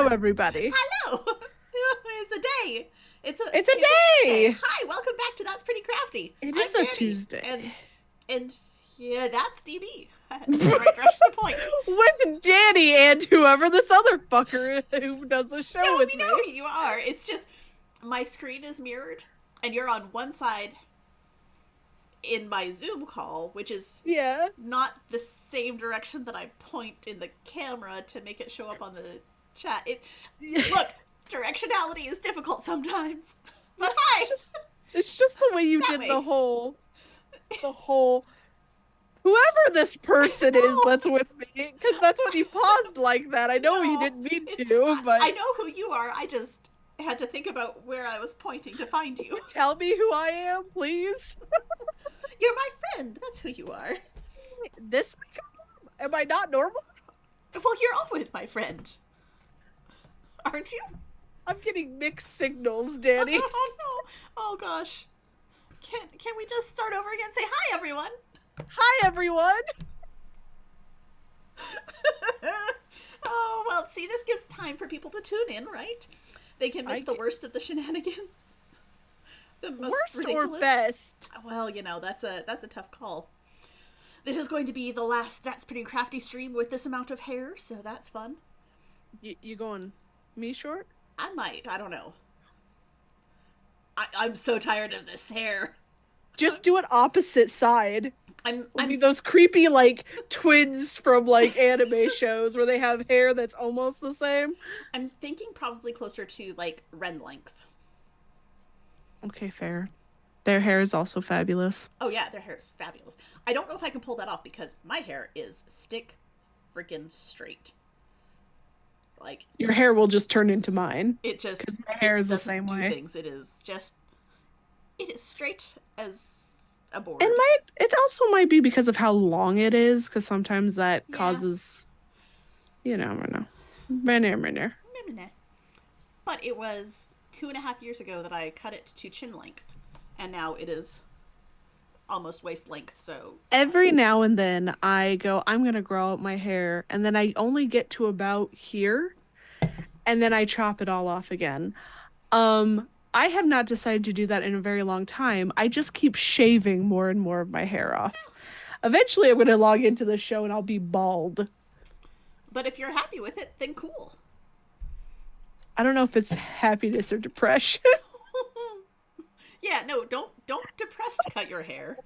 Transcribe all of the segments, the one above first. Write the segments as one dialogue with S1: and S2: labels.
S1: Hello, everybody.
S2: Hello. It's a day.
S1: It's a
S2: It's a Tuesday.
S1: day.
S2: Hi, welcome back to That's Pretty Crafty.
S1: It
S2: I'm
S1: is a
S2: Danny,
S1: Tuesday.
S2: and yeah, that's DB. That's the right direction to point.
S1: With Danny and whoever this other fucker is who does the
S2: No,
S1: show with
S2: we
S1: me.
S2: know who you are. It's just my screen is mirrored, and you're on one side in my Zoom call, which is
S1: Yeah.
S2: not the same direction that I point in the camera to make it show up on the chat. Look, directionality is difficult sometimes. But hi,
S1: It's just the way you
S2: that
S1: did
S2: way.
S1: the whole whoever this person is that's with me, because that's when you paused like that. I know you
S2: No,
S1: didn't mean to, but
S2: I know who you are. I just had to think about where I was pointing to find you.
S1: tell me who I am, please.
S2: You're my friend. That's who you are.
S1: This week, am I not normal?
S2: Well, you're always my friend, aren't you?
S1: I'm getting mixed signals, Danny.
S2: Oh no! Oh gosh! Can we just start over again? Say hi, everyone.
S1: Hi, everyone.
S2: Oh well, see, this gives time for people to tune in, right? They can miss the
S1: I-
S2: worst of the shenanigans. The most
S1: Worst
S2: ridiculous.
S1: or best?
S2: Well, that's a tough call. This is going to be the last That's Pretty Crafty stream with this amount of hair, so that's fun.
S1: You going me short?
S2: I might. I don't know. I'm so tired of this hair.
S1: Just do it opposite side. I mean,
S2: I'm
S1: those creepy like twins from like anime shows where they have hair that's almost the same.
S2: I'm thinking probably closer to like Ren length.
S1: Okay, fair. Their hair is also fabulous.
S2: Oh yeah, their hair is fabulous. I don't know if I can pull that off because my hair is stick freaking straight. Like
S1: Your hair will just turn into mine.
S2: it just
S1: My hair
S2: it
S1: is the
S2: doesn't
S1: same
S2: do
S1: way.
S2: things. It is straight as a board.
S1: It also might be because of how long it is, because sometimes that
S2: Yeah.
S1: causes, I don't know. Manner.
S2: But it was 2.5 years ago that I cut it to chin length, and now it is almost waist length. So
S1: Every now and then I go, I'm gonna grow out my hair, and then I only get to about here, and then I chop it all off again. I have not decided to do that in a very long time. I just keep shaving more and more of my hair off. Eventually, I'm gonna log into the show and I'll be bald.
S2: but if you're happy with it, then cool.
S1: I don't know if it's happiness or depression.
S2: Yeah, no, don't depressed cut your hair.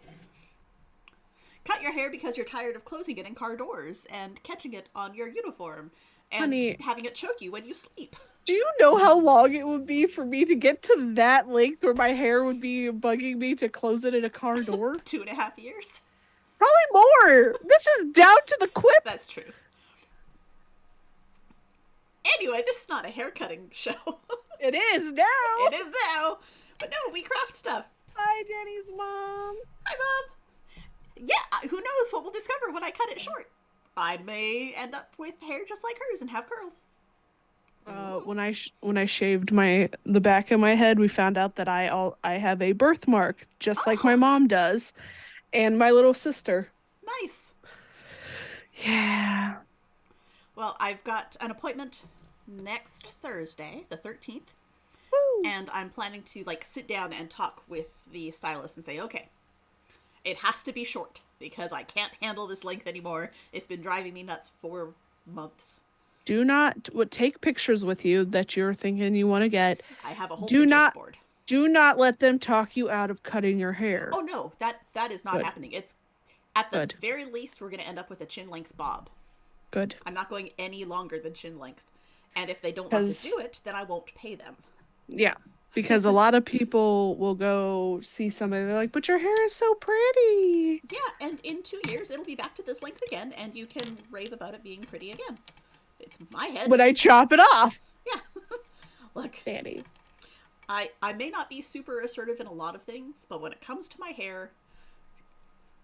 S2: Cut your hair because you're tired of closing it in car doors and catching it on your uniform and
S1: Honey,
S2: having it choke you when you sleep.
S1: do you know how long it would be for me to get to that length where my hair would be bugging me to close it in a car door?
S2: 2.5 years.
S1: Probably more. This is down to the quip.
S2: That's true. Anyway, this is not a hair cutting show.
S1: It is now.
S2: It is now. But no, we craft stuff.
S1: Hi, Danny's mom.
S2: Hi, Mom. Yeah, who knows what we'll discover when I cut it short. I may end up with hair just like hers and have curls.
S1: When I shaved the back of my head, we found out that I have a birthmark just like my mom does, and my little sister.
S2: Nice.
S1: Yeah.
S2: Well, I've got an appointment next Thursday, the 13th,
S1: Woo.
S2: and I'm planning to sit down and talk with the stylist and say, okay, it has to be short because I can't handle this length anymore. It's been driving me nuts for months.
S1: Do not take pictures with you that you're thinking you want to get.
S2: I have a whole
S1: Do
S2: Pinterest
S1: not
S2: board.
S1: do not let them talk you out of cutting your hair.
S2: Oh no, that is not
S1: Good.
S2: happening. It's at the
S1: Good.
S2: very least we're going to end up with a chin length bob.
S1: Good.
S2: I'm not going any longer than chin length. And if they don't want to
S1: 'Cause-
S2: do it, then I won't pay them.
S1: Yeah. Because a lot of people will go see somebody, they're like, but your hair is so pretty.
S2: Yeah, and in 2 years it'll be back to this length again, and you can rave about it being pretty again. It's my head.
S1: When I chop it off.
S2: Yeah. Look,
S1: Danny.
S2: I may not be super assertive in a lot of things, but when it comes to my hair,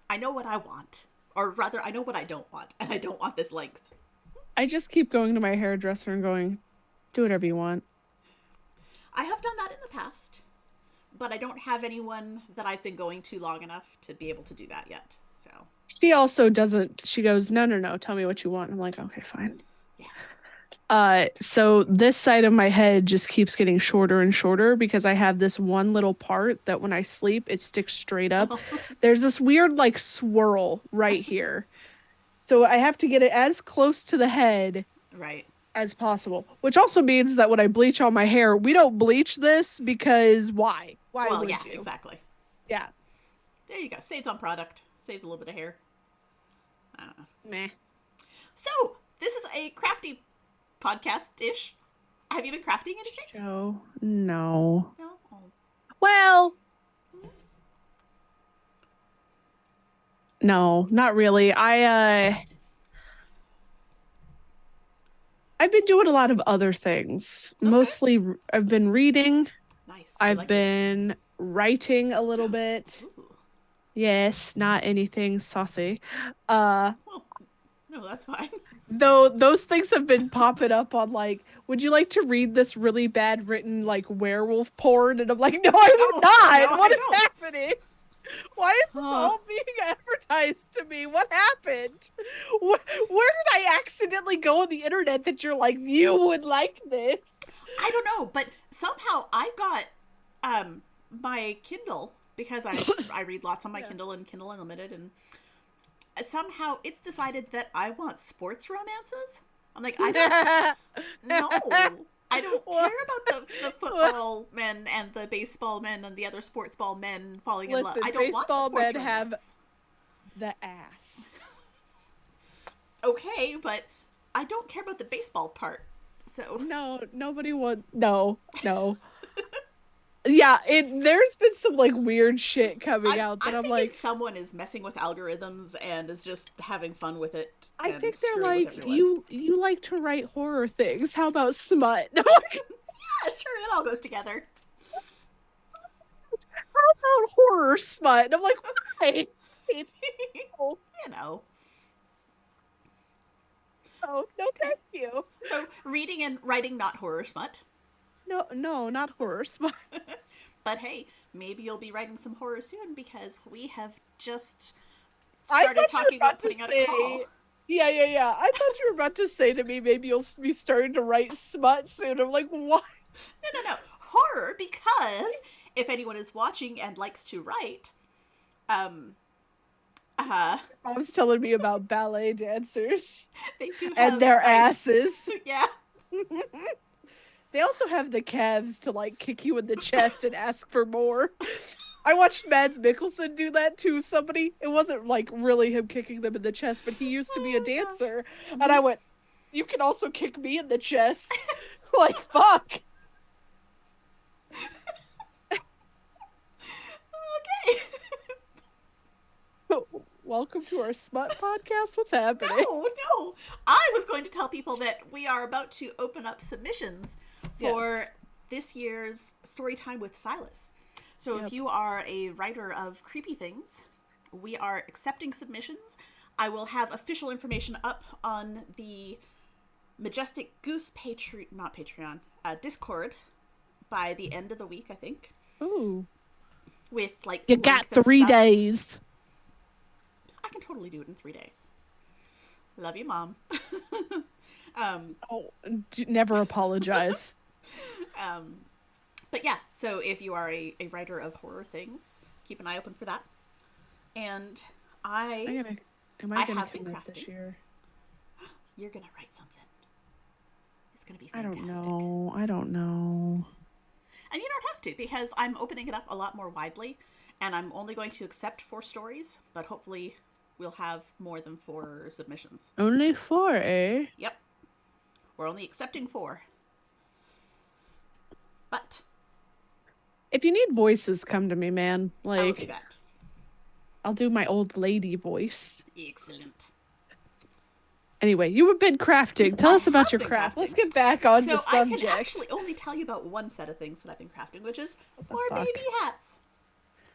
S2: I know what I want. Or rather, I know what I don't want, and I don't want this length.
S1: I just keep going to my hairdresser and going, do whatever you want.
S2: I have done that in the past, but I don't have anyone that I've been going to long enough to be able to do that yet. So
S1: She also doesn't, she goes, no, tell me what you want. I'm like, okay, fine.
S2: yeah,
S1: So this side of my head just keeps getting shorter and shorter because I have this one little part that when I sleep, it sticks straight up.
S2: Oh,
S1: There's this weird like swirl right here. So I have to get it as close to the head
S2: right.
S1: as possible, which also means that when I bleach all my hair, we don't bleach this because why? Why
S2: Well, yeah,
S1: would you?
S2: exactly.
S1: Yeah.
S2: There you go. Saves on product. Saves a little bit of hair. I don't know.
S1: Meh.
S2: So, this is a crafty podcast-ish. Have you been crafting anything?
S1: Show. No.
S2: No? Oh.
S1: Well, no, not really. I've been doing a lot of other things.
S2: Okay.
S1: Mostly I've been reading,
S2: Nice. You
S1: I've
S2: like reading.
S1: been writing a little bit.
S2: Ooh.
S1: Yes, not anything saucy. Uh
S2: Well, no, that's fine.
S1: though those things have been popping up on like, would you like to read this really bad written like werewolf porn? And I'm like, no, I would
S2: No, no,
S1: not.
S2: I
S1: What is
S2: don't.
S1: happening? Why is this
S2: Uh,
S1: all being advertised to me? What happened? Where did I accidentally go on the internet that you're like, you would like this?
S2: I don't know, but somehow I got my Kindle because I read lots on my
S1: Yeah.
S2: Kindle and Kindle Unlimited, and somehow it's decided that I want sports romances. I'm like, I don't know. I don't care
S1: What?
S2: about the football men and the baseball men and the other sports ball men falling in love.
S1: Listen,
S2: I don't want the
S1: baseball
S2: sports
S1: men have
S2: romance.
S1: the ass.
S2: Okay, but I don't care about the baseball part. So
S1: No, nobody want. No, no. Yeah, there's been some like weird shit coming out that
S2: I'm
S1: I'm
S2: thinking
S1: like,
S2: someone is messing with algorithms and is just having fun with it
S1: I
S2: and
S1: think they're
S2: screwing with
S1: like,
S2: everyone.
S1: you like to write horror things. How about smut? No,
S2: Yeah, sure, it all goes together.
S1: how about horror smut? And I'm like, why? No,
S2: You know.
S1: no, no,
S2: Okay.
S1: thank you.
S2: So reading and writing not horror smut.
S1: No, no, not horror smut.
S2: But hey, maybe you'll be writing some horror soon because we have just
S1: I
S2: started
S1: thought you were
S2: talking about
S1: about to
S2: putting out a call.
S1: say, yeah, yeah, yeah. I thought you were about to say to me, maybe you'll be starting to write smut soon. I'm like, what?
S2: No, no, no. Horror because if anyone is watching and likes to write, um uh
S1: Mom's telling me about ballet dancers
S2: they do
S1: and
S2: have
S1: their
S2: nice
S1: asses.
S2: yeah.
S1: They also have the calves to like kick you in the chest and ask for more. I watched Mads Mikkelsen do that to somebody. It wasn't like really him kicking them in the chest, but he used to be a
S2: Oh gosh.
S1: dancer. And
S2: Mm-hmm.
S1: I went, you can also kick me in the chest. Like, fuck.
S2: Okay.
S1: Welcome to our smut podcast. What's happening?
S2: No, no. I was going to tell people that we are about to open up submissions for
S1: Yes.
S2: this year's story time with Silas. So if
S1: Yep.
S2: you are a writer of creepy things, we are accepting submissions. I will have official information up on the Majestic Goose not Patreon, Discord by the end of the week, I think,
S1: Ooh.
S2: with like
S1: You got
S2: length and
S1: 3 days.
S2: I can totally do it in 3 days. Love you, Mom. um,
S1: Oh, never apologize.
S2: um, but yeah, so if you are a writer of horror things, keep an eye open for that. And
S1: I gotta, am
S2: I
S1: I gonna
S2: have been
S1: commit this
S2: crafting.
S1: year?
S2: You're gonna write something. It's gonna be
S1: I don't
S2: fantastic.
S1: know. I don't know.
S2: And you don't have to because I'm opening it up a lot more widely, and I'm only going to accept 4 stories, but hopefully we'll have more than 4 submissions.
S1: Only 4, eh?
S2: Yep, we're only accepting 4. But
S1: If you need voices, come to me, man.
S2: I will do
S1: Like,
S2: that.
S1: I'll do my old lady voice.
S2: Excellent.
S1: Anyway, you have been crafting. Tell
S2: I
S1: us about
S2: have
S1: your
S2: been
S1: craft. Let's
S2: crafting.
S1: get back on
S2: So
S1: to
S2: I can
S1: subject.
S2: actually only tell you about one set of things that I've been crafting, which is
S1: What the
S2: more
S1: fuck?
S2: baby hats.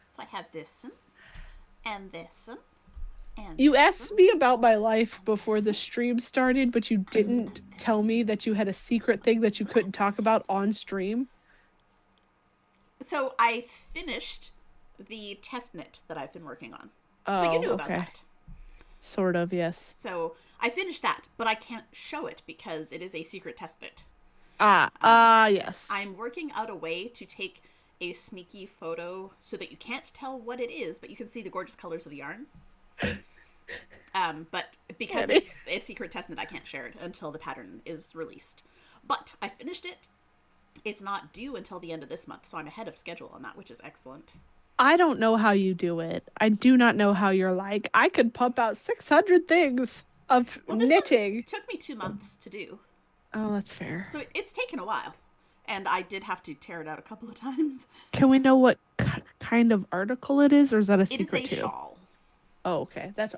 S2: So I have this one, and this one, and
S1: You
S2: this
S1: asked
S2: one.
S1: me about my life before the stream started, but you didn't tell me that you had a secret thing that you couldn't talk about on stream.
S2: So I finished the test knit that I've been working on. So you
S1: Oh,
S2: knew about
S1: okay.
S2: that.
S1: Sort of, yes.
S2: So I finished that, but I can't show it because it is a secret test bit.
S1: Yes.
S2: I'm working out a way to take a sneaky photo so that you can't tell what it is, but you can see the gorgeous colors of the yarn. But because
S1: Annie.
S2: it's a secret testnet, I can't share it until the pattern is released. But I finished it. It's not due until the end of this month, so I'm ahead of schedule on that, which is excellent.
S1: I don't know how you do it. I do not know how you're like, I could pump out 600 things of
S2: Well, this one
S1: knitting.
S2: took me 2 months to do,
S1: Oh, that's fair.
S2: so it's taken a while. And I did have to tear it out a couple of times.
S1: Can we know what kind of article it is, or is that a
S2: It is
S1: secret
S2: a
S1: too?
S2: shawl.
S1: Oh, okay. That's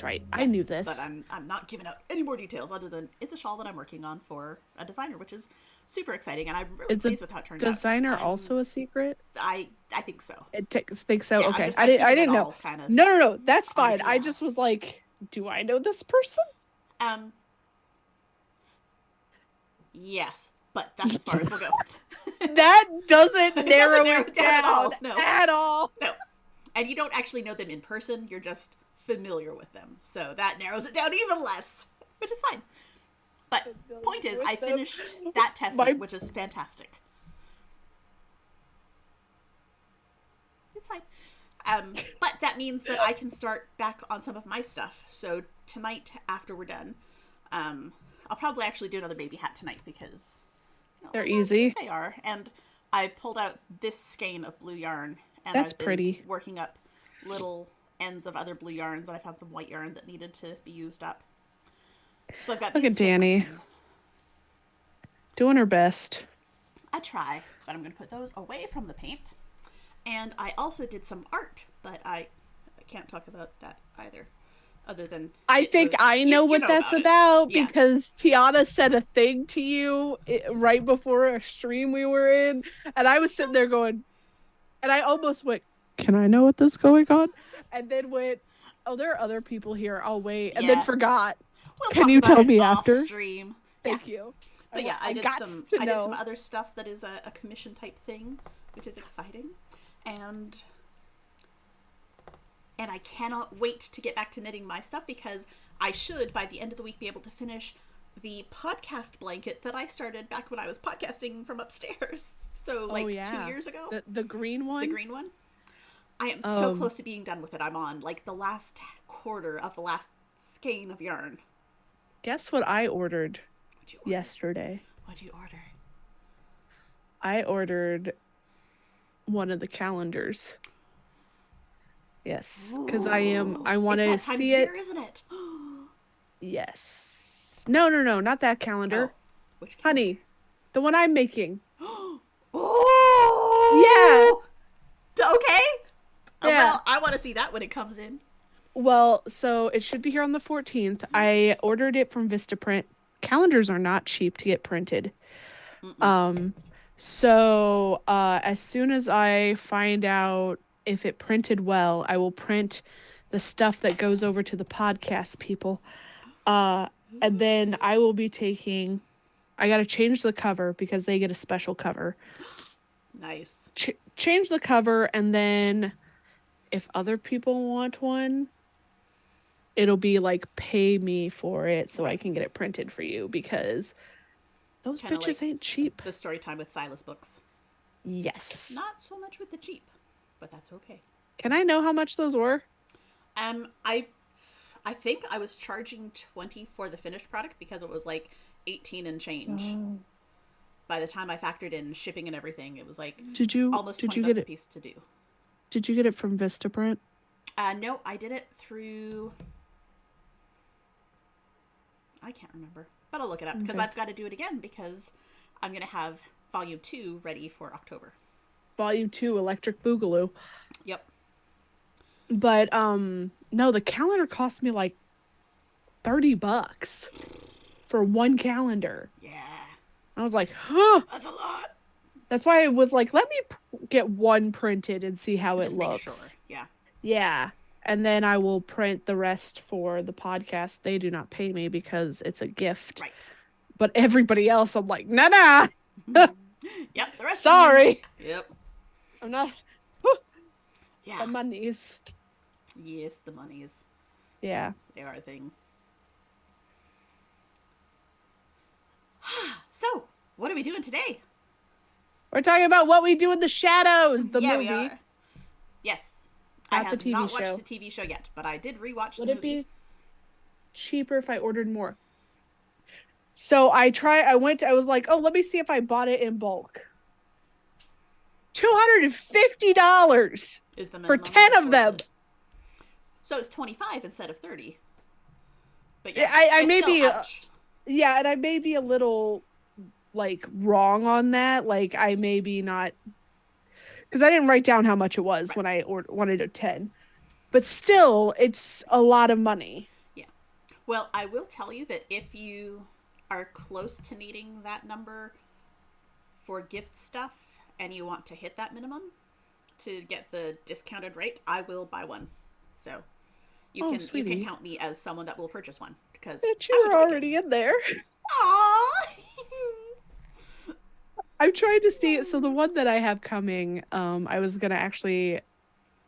S1: right. I
S2: Yeah,
S1: knew
S2: but
S1: this.
S2: I'm not giving out any more details other than it's a shawl that I'm working on for a designer, which is super exciting, and I'm really
S1: Is the
S2: pleased with how it turned out.
S1: designer
S2: I'm
S1: also a secret?
S2: I think so.
S1: Think so.
S2: Yeah,
S1: Okay.
S2: I'm
S1: I
S2: keeping it
S1: didn't know.
S2: all kind of
S1: No. That's
S2: on the
S1: fine. I
S2: DL.
S1: just was like, do I know this person?
S2: Um, yes, but that's as far as we'll go.
S1: That doesn't
S2: It doesn't
S1: narrow
S2: narrow
S1: it
S2: it down at
S1: down
S2: all. No,
S1: at all.
S2: no, and you don't actually know them in person. You're just familiar with them, so that narrows it down even less, which is fine. But point is, I finished that test,
S1: My
S2: which is fantastic. It's fine. But that means that I can start back on some of my stuff. So tonight, after we're done, I'll probably actually do another baby hat tonight because
S1: They're
S2: how
S1: easy.
S2: cute they are. And I pulled out this skein of blue yarn, and
S1: That's
S2: I've been
S1: pretty.
S2: working up little ends of other blue yarns, and I found some white yarn that needed to be used up. So I've got
S1: Look
S2: these
S1: at
S2: six.
S1: Danny doing her best.
S2: I try, but I'm going to put those away from the paint. And I also did some art, but I can't talk about that either. Other than
S1: I
S2: it
S1: think
S2: was,
S1: I know
S2: you
S1: what
S2: know
S1: that's
S2: about it.
S1: about
S2: Yeah.
S1: because Tiana said a thing to you right before a stream we were in, and I was sitting there going, and I almost went, "Can I know what this is going on?" And then went, "Oh, there are other people here. I'll wait," and then
S2: Yeah.
S1: forgot.
S2: We'll
S1: Can
S2: talk
S1: you
S2: about
S1: tell
S2: it
S1: me
S2: off
S1: after?
S2: stream. Yeah.
S1: Thank you.
S2: But yeah,
S1: I got to
S2: I did some
S1: know.
S2: other stuff that is a commission type thing, which is exciting. And I cannot wait to get back to knitting my stuff because I should by the end of the week be able to finish the podcast blanket that I started back when I was podcasting from upstairs. So like
S1: Oh yeah,
S2: 2 years ago.
S1: the green one.
S2: The green one. I am so close to being done with it. I'm on like the last quarter of the last skein of yarn.
S1: Guess what I ordered
S2: What'd you order?
S1: yesterday?
S2: What'd you order?
S1: I ordered one of the calendars. Yes, because I want
S2: It's
S1: to
S2: that time of
S1: see
S2: year,
S1: it.
S2: isn't it?
S1: Yes. No, not that calendar.
S2: Oh, which calendar?
S1: Honey, the one I'm making.
S2: Oh,
S1: Yeah.
S2: okay.
S1: Yeah.
S2: Well, I want to see that when it comes in.
S1: Well, so it should be here on the 14th. I ordered it from Vistaprint. Calendars are not cheap to get printed. So as soon as I find out if it printed well, I will print the stuff that goes over to the podcast people. And then I will be taking, I got to change the cover because they get a special cover.
S2: Nice.
S1: Change the cover, and then if other people want one, it'll be like pay me for it so I can get it printed for you because those
S2: Kind of
S1: bitches
S2: like
S1: ain't cheap.
S2: the story time with Silas books.
S1: Yes.
S2: Not so much with the cheap, but that's okay.
S1: Can I know how much those were?
S2: I think I was charging 20 for the finished product because it was like 18 and change. By the time I factored in shipping and everything, it was like almost 20 bucks a piece to do.
S1: Did you get it from Vistaprint?
S2: No, I did it through. I can't remember, but I'll look it up because I've got to do it again because I'm going to have volume 2 ready for October.
S1: Volume 2, Electric Boogaloo.
S2: Yep.
S1: But no, the calendar cost me like $30 for one calendar.
S2: Yeah.
S1: I was like, huh.
S2: That's a lot.
S1: That's why I was like, let me get one printed and see how
S2: Just
S1: it
S2: make
S1: looks.
S2: sure. Yeah.
S1: Yeah. And then I will print the rest for the podcast. They do not pay me because it's a gift.
S2: Right.
S1: But everybody else, I'm like, nah.
S2: Yep. The rest.
S1: Sorry.
S2: Yep.
S1: I'm not.
S2: Yeah.
S1: The monies.
S2: Yes, the monies.
S1: Yeah.
S2: They are a thing. So, what are we doing today?
S1: We're talking about What We Do in the Shadows, the
S2: Yeah, we
S1: movie,
S2: are. Yes. I
S1: not the
S2: have
S1: TV
S2: not watched the
S1: show.
S2: TV show yet, but I did rewatch the
S1: Would it
S2: movie.
S1: be cheaper if I ordered more? So I went, I was like, oh, let me see if I bought it in bulk. $250
S2: Is the
S1: for
S2: minimum
S1: 10 of
S2: before
S1: them.
S2: the. So it's 25 instead of 30. But yeah,
S1: I
S2: it's
S1: may
S2: still
S1: be,
S2: ouch.
S1: yeah, and I may be a little like wrong on that. Like I may be not, because I didn't write down how much it was
S2: Right.
S1: when I wanted a 10. But still, it's a lot of money.
S2: Yeah. Well, I will tell you that if you are close to needing that number for gift stuff and you want to hit that minimum to get the discounted rate, I will buy one. So
S1: Oh,
S2: you can
S1: sweetie,
S2: count me as someone that will purchase one because
S1: but
S2: I
S1: you
S2: would
S1: were
S2: like it.
S1: already in there.
S2: Aww.
S1: I'm trying to see. So the one that I have coming, I was gonna actually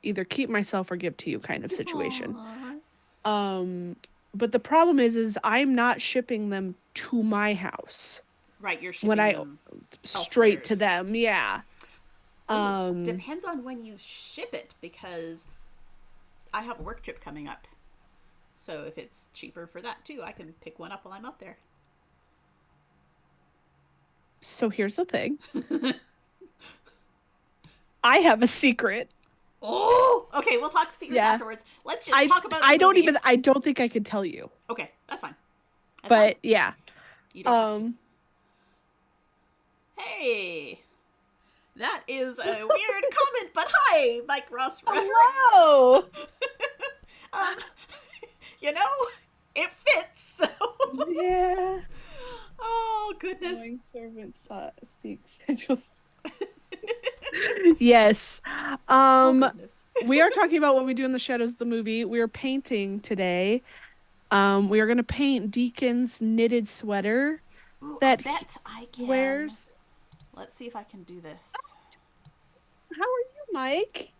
S1: either keep myself or give to you kind of situation.
S2: Aww.
S1: Um, but the problem is I'm not shipping them to my house
S2: Right, you're
S1: when
S2: shipping
S1: I
S2: them
S1: straight to
S2: elsewheres.
S1: them. Yeah.
S2: Ooh,
S1: Um,
S2: depends on when you ship it because I have a work trip coming up. So if it's cheaper for that too, I can pick one up while I'm up there.
S1: so here's the thing. I have a secret.
S2: Oh, okay. We'll talk secrets
S1: Yeah.
S2: afterwards. Let's just talk about the
S1: I don't
S2: movie.
S1: even I don't think I could tell you.
S2: Okay, that's fine. That's fine.
S1: But yeah.
S2: You don't have to.
S1: Um
S2: Hey, that is a weird comment, but hi, Mike Ross forever.
S1: Hello.
S2: um, you know, it fits. So.
S1: Yeah.
S2: Oh goodness.
S1: Knowing servant seeks angels. Yes.
S2: Oh
S1: Um
S2: goodness.
S1: we are talking about What We Do in the Shadows, the movie. We are painting today. We are gonna paint Deacon's knitted sweater
S2: Ooh, I
S1: that he
S2: bet I can.
S1: wears.
S2: Let's see if I can do this.
S1: How are you, Mike?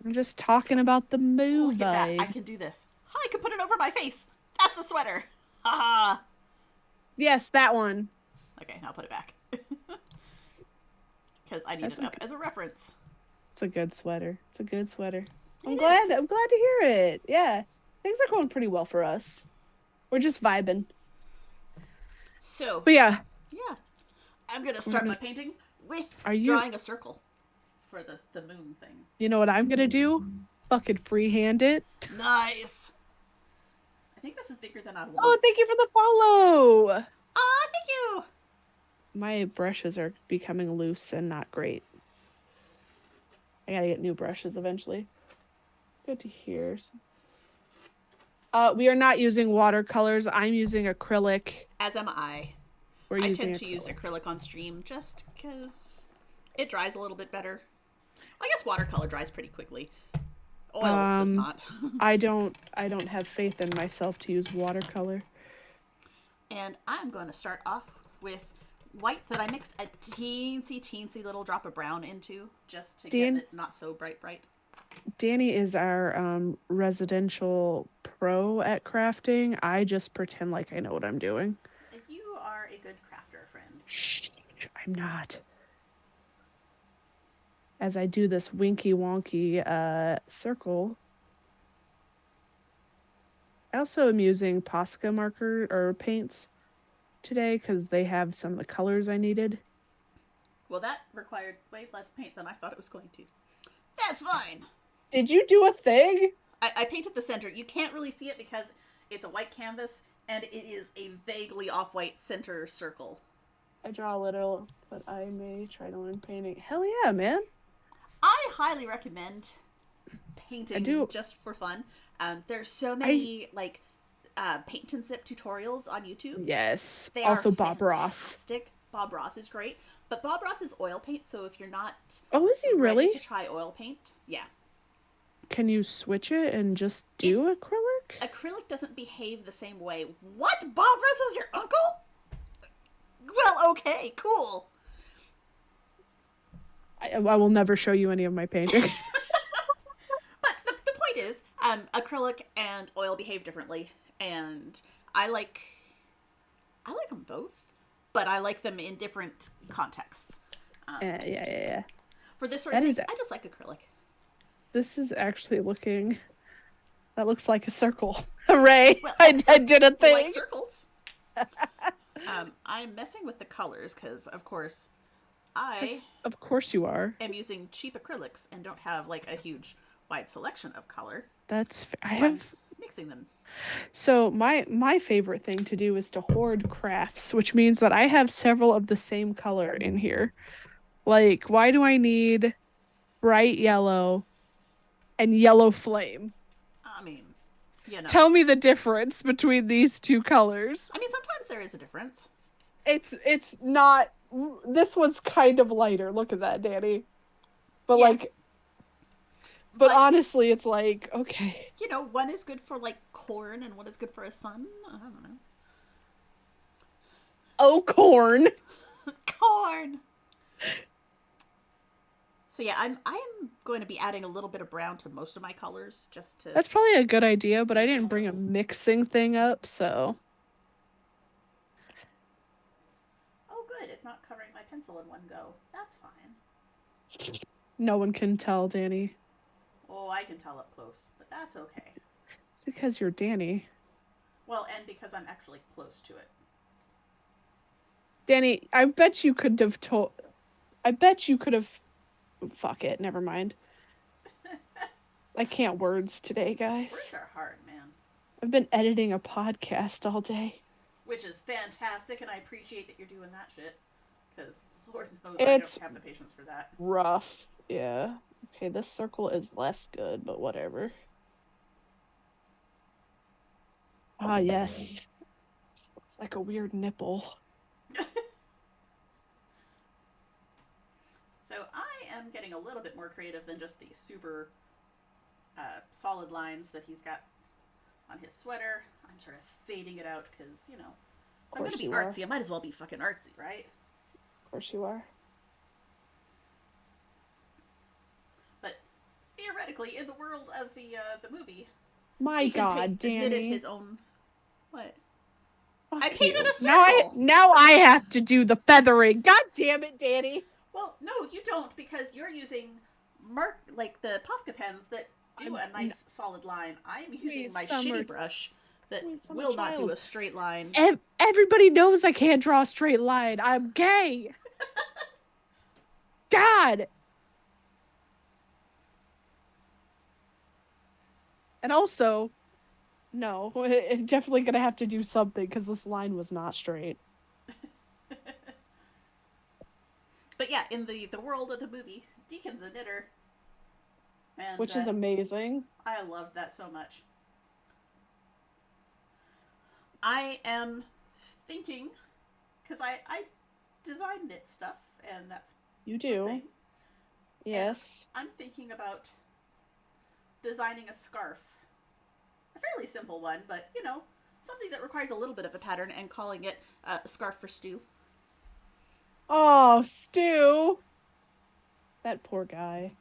S1: I'm just talking about the
S2: Look at that. I
S1: movie.
S2: can do this. I can put it over my face. That's the sweater. Haha.
S1: Yes, that one.
S2: Okay, now put it back. Because I need
S1: That's
S2: it up
S1: okay.
S2: as a reference.
S1: It's a good sweater. It's a good sweater. I'm
S2: It
S1: glad.
S2: is.
S1: I'm glad to hear it. Yeah. Things are going pretty well for us. We're just vibing.
S2: So,
S1: But yeah,
S2: yeah. I'm going to
S1: we're
S2: start my
S1: gonna
S2: painting with
S1: are you
S2: drawing a circle for the moon thing.
S1: you know what I'm gonna do? Fucking freehand it.
S2: Nice. I think this is bigger than I
S1: Oh,
S2: want.
S1: thank you for the follow.
S2: Ah, thank you.
S1: My brushes are becoming loose and not great. I gotta get new brushes eventually. Good to hear. We are not using watercolors. I'm using acrylic.
S2: As am I.
S1: We're
S2: I
S1: using
S2: tend to use
S1: acrylic.
S2: acrylic on stream just because it dries a little bit better. I guess watercolor dries pretty quickly. Oil does
S1: Um,
S2: not.
S1: I don't have faith in myself to use watercolor.
S2: And I'm going to start off with white that I mixed a teensy little drop of brown into just to get
S1: Dan
S2: it not so bright.
S1: Danny is our residential pro at crafting. I just pretend like I know what I'm doing.
S2: You are a good crafter, friend.
S1: Shh, I'm not. As I do this winky wonky circle. I also am using Posca marker or paints today because they have some of the colors I needed.
S2: Well, that required way less paint than I thought it was going to. That's fine.
S1: Did you do a thing?
S2: I painted the center. You can't really see it because it's a white canvas and it is a vaguely off-white center circle.
S1: I draw a little, but I may try to learn painting. Hell yeah, man.
S2: I highly recommend painting
S1: I do.
S2: just for fun. There's so
S1: I
S2: many like paint and sip tutorials on YouTube.
S1: Yes.
S2: They are
S1: Also Bob Ross.
S2: fantastic. Bob Ross is great, but Bob Ross is oil paint. So if you're not
S1: Oh, is he
S2: ready
S1: really?
S2: to try oil paint, yeah,
S1: Can you switch it and just
S2: it
S1: do acrylic?
S2: acrylic doesn't behave the same way. What? Bob Ross is your uncle? Well, okay, cool.
S1: I will never show you any of my paintings.
S2: But the Acrylic and oil behave differently, and I like I like them both, but I like them in different contexts.
S1: Yeah, yeah, yeah, yeah.
S2: For this sort of
S1: That
S2: thing,
S1: is,
S2: I just like acrylic.
S1: this is actually looking, that looks like a circle. Hooray!
S2: Well,
S1: I
S2: excellent.
S1: did a
S2: You like
S1: thing.
S2: circles? I'm messing with the colors because, of course, I
S1: Of course you are.
S2: am using cheap acrylics and don't have like a huge wide selection of color,
S1: I
S2: so I'm
S1: have,
S2: mixing them.
S1: so my favorite thing to do is to hoard crafts, which means that I have several of the same color in here. Like, why do I need bright yellow and yellow flame?
S2: I mean, you know,
S1: Tell me the difference between these two colors.
S2: I mean, sometimes there is a difference.
S1: It's not, this one's kind of lighter. Look at that, Danny. But
S2: Yeah,
S1: like, but
S2: but
S1: honestly, it's like, okay.
S2: you know, one is good for like corn and one is good for a sun. I don't know.
S1: Oh, corn.
S2: Corn. So yeah, I'm going to be adding a little bit of brown to most of my colors just to.
S1: That's probably a good idea, but I didn't bring a mixing thing up, so
S2: Oh, good, it's not covering my pencil in one go. That's fine.
S1: no one can tell, Danny.
S2: Oh, I can tell up close, but that's okay.
S1: It's because you're Danny.
S2: Well, and because I'm actually close to it.
S1: Danny, I bet you could have told. I bet you could have. Fuck it, never mind. I can't words today, guys.
S2: Words are hard, man.
S1: I've been editing a podcast all day.
S2: Which is fantastic, and I appreciate that you're doing that shit. Because Lord knows I don't
S1: It's
S2: have the patience for that.
S1: rough. Yeah. Okay, this circle is less good, but whatever. Ah, yes. This looks like a weird nipple.
S2: So I am getting a little bit more creative than just the super solid lines that he's got on his sweater. I'm sort of fading it out because, you know, if I'm going to be artsy, I might as well be fucking artsy, right?
S1: Of course you are.
S2: But theoretically, in the world of the movie,
S1: My God, Danny.
S2: admitted his own. What?
S1: Fuck
S2: I painted
S1: you.
S2: a circle.
S1: Now I have to do the feathering. God damn it, Danny.
S2: Well, no, you don't because you're using like the Posca pens that do a nice solid line. I'm using my shitty brush that will not do a straight line.
S1: Everybody knows I can't draw a straight line. I'm gay. God. And also, no, it's definitely gonna have to do something because this line was not straight.
S2: But yeah, in the world of the movie, Deacon's a knitter. And,
S1: which is amazing.
S2: I loved that so much. I am thinking, because I design knit stuff, and that's
S1: you do.
S2: thing.
S1: Yes.
S2: And I'm thinking about designing a scarf. A fairly simple one, but, you know, something that requires a little bit of a pattern, and calling it a scarf for Stu.
S1: Oh, Stu. That poor guy.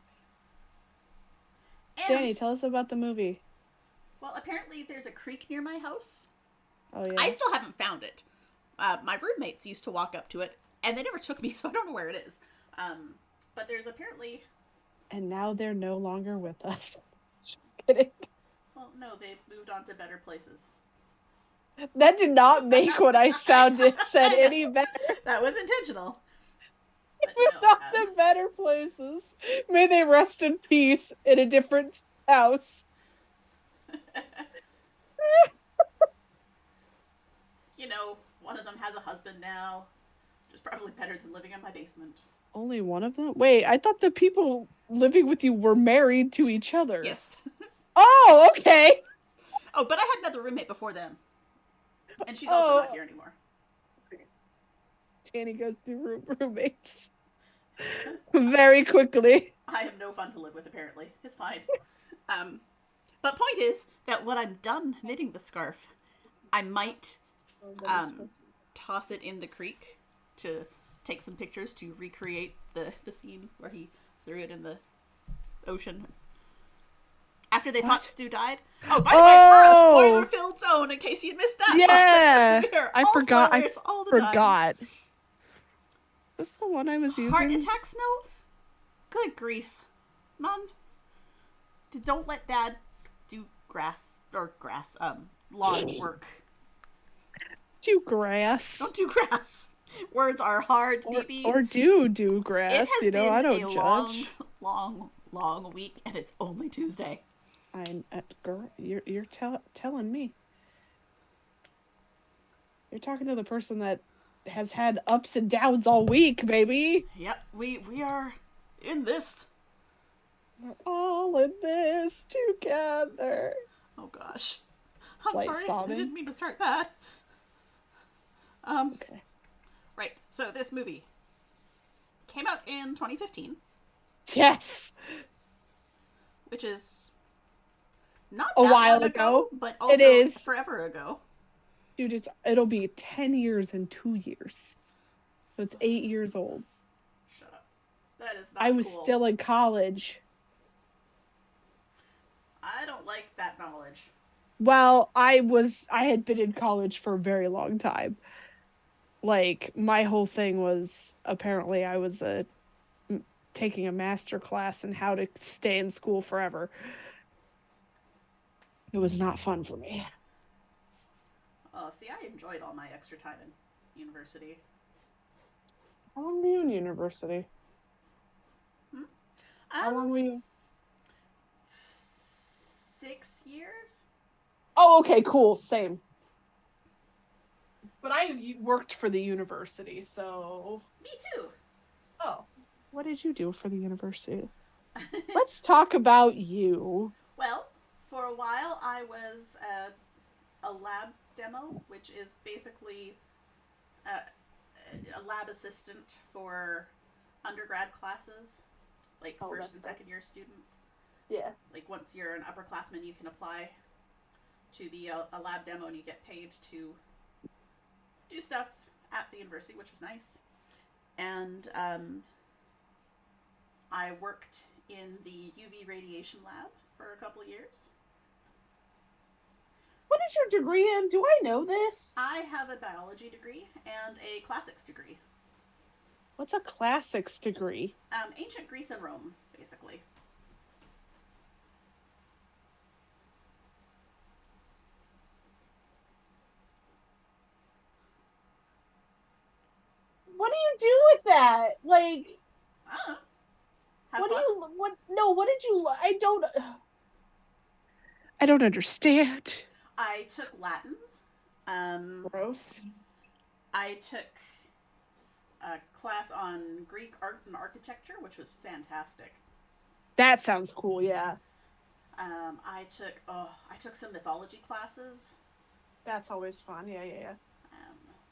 S2: And,
S1: Danny, tell us about the movie.
S2: Well, apparently there's a creek near my house.
S1: Oh, yeah.
S2: I still haven't found it. My roommates used to walk up to it, and they never took me, so I don't know where it is. But there's apparently...
S1: And now they're no longer with us. Just kidding.
S2: Well, no, they've moved on to better places.
S1: That did not make what I said any better.
S2: That was intentional.
S1: Moved on to better places. May they rest in peace in a different house.
S2: You know, one of them has a husband now, which is probably better than living in my basement.
S1: Only one of them? Wait, I thought the people living with you were married to each other.
S2: Yes.
S1: Oh, okay.
S2: Oh, but I had another roommate before them. And she's also not here anymore.
S1: Danny goes through roommates very quickly.
S2: I have no fun to live with, apparently. It's fine. But point is that when I'm done knitting the scarf, I might toss it in the creek to take some pictures to recreate the scene where he threw it in the ocean. After they thought
S1: What?
S2: Stu died. Oh, by the way, we're a
S1: Oh,
S2: spoiler-filled zone in case you missed that part.
S1: yeah.
S2: We are
S1: I
S2: all
S1: forgot. I
S2: spoilers all the time.
S1: forgot. Is this the one I was
S2: Heart
S1: using?
S2: attack snow? Good grief. Mom, don't let Dad do lawn work.
S1: Do grass.
S2: Don't do grass. Words are hard,
S1: Or
S2: DB.
S1: or do
S2: It
S1: grass,
S2: has
S1: I
S2: been a
S1: don't
S2: long,
S1: judge.
S2: long, long week, and it's only Tuesday.
S1: Girl, telling me. You're talking to the person that has had ups and downs all week, baby.
S2: Yep, we are in this.
S1: We're all in this together.
S2: Oh gosh. I'm
S1: Light
S2: sorry. I
S1: sobbing.
S2: didn't mean to start that. Um,
S1: Okay.
S2: right. So this movie came out in 2015,
S1: Yes.
S2: which is not
S1: A
S2: that
S1: while
S2: long ago,
S1: ago.
S2: but
S1: It
S2: also
S1: is.
S2: forever ago.
S1: Dude, it'll be 10 years in 2 years. So it's 8 years old.
S2: Shut up. That is
S1: I
S2: not
S1: was
S2: cool.
S1: still in college.
S2: I don't like that knowledge.
S1: Well, I had been in college for a very long time. Like my whole thing was apparently I was taking a master class in how to stay in school forever. It was not fun for me.
S2: Oh, see, I enjoyed all my extra time in university.
S1: How long were you in university?
S2: Hmm?
S1: How long were
S2: Um,
S1: you?
S2: 6 years.
S1: Oh, okay, cool. Same. But I worked for the university, so.
S2: Me too.
S1: Oh. What did you do for the university? Let's talk about you.
S2: Well, for a while I was a lab demo, which is basically a lab assistant for undergrad classes, like
S1: Oh,
S2: first
S1: that's
S2: and
S1: fun.
S2: second year students.
S1: Yeah.
S2: Like once you're an upperclassman, you can apply to be a lab demo and you get paid to do stuff at the university, which was nice. And I worked in the UV radiation lab for a couple of years.
S1: What is your degree in? Do I know this?
S2: I have a biology degree and a classics degree.
S1: What's a classics degree?
S2: Ancient Greece and Rome, basically.
S1: What do you do with that? Like,
S2: I don't know. Have
S1: what do
S2: fun.
S1: you, what, no, what did you, I don't understand.
S2: I took Latin.
S1: Gross.
S2: I took a class on Greek art and architecture, which was fantastic.
S1: That sounds cool, yeah.
S2: I took some mythology classes.
S1: That's always fun. Yeah, yeah, yeah.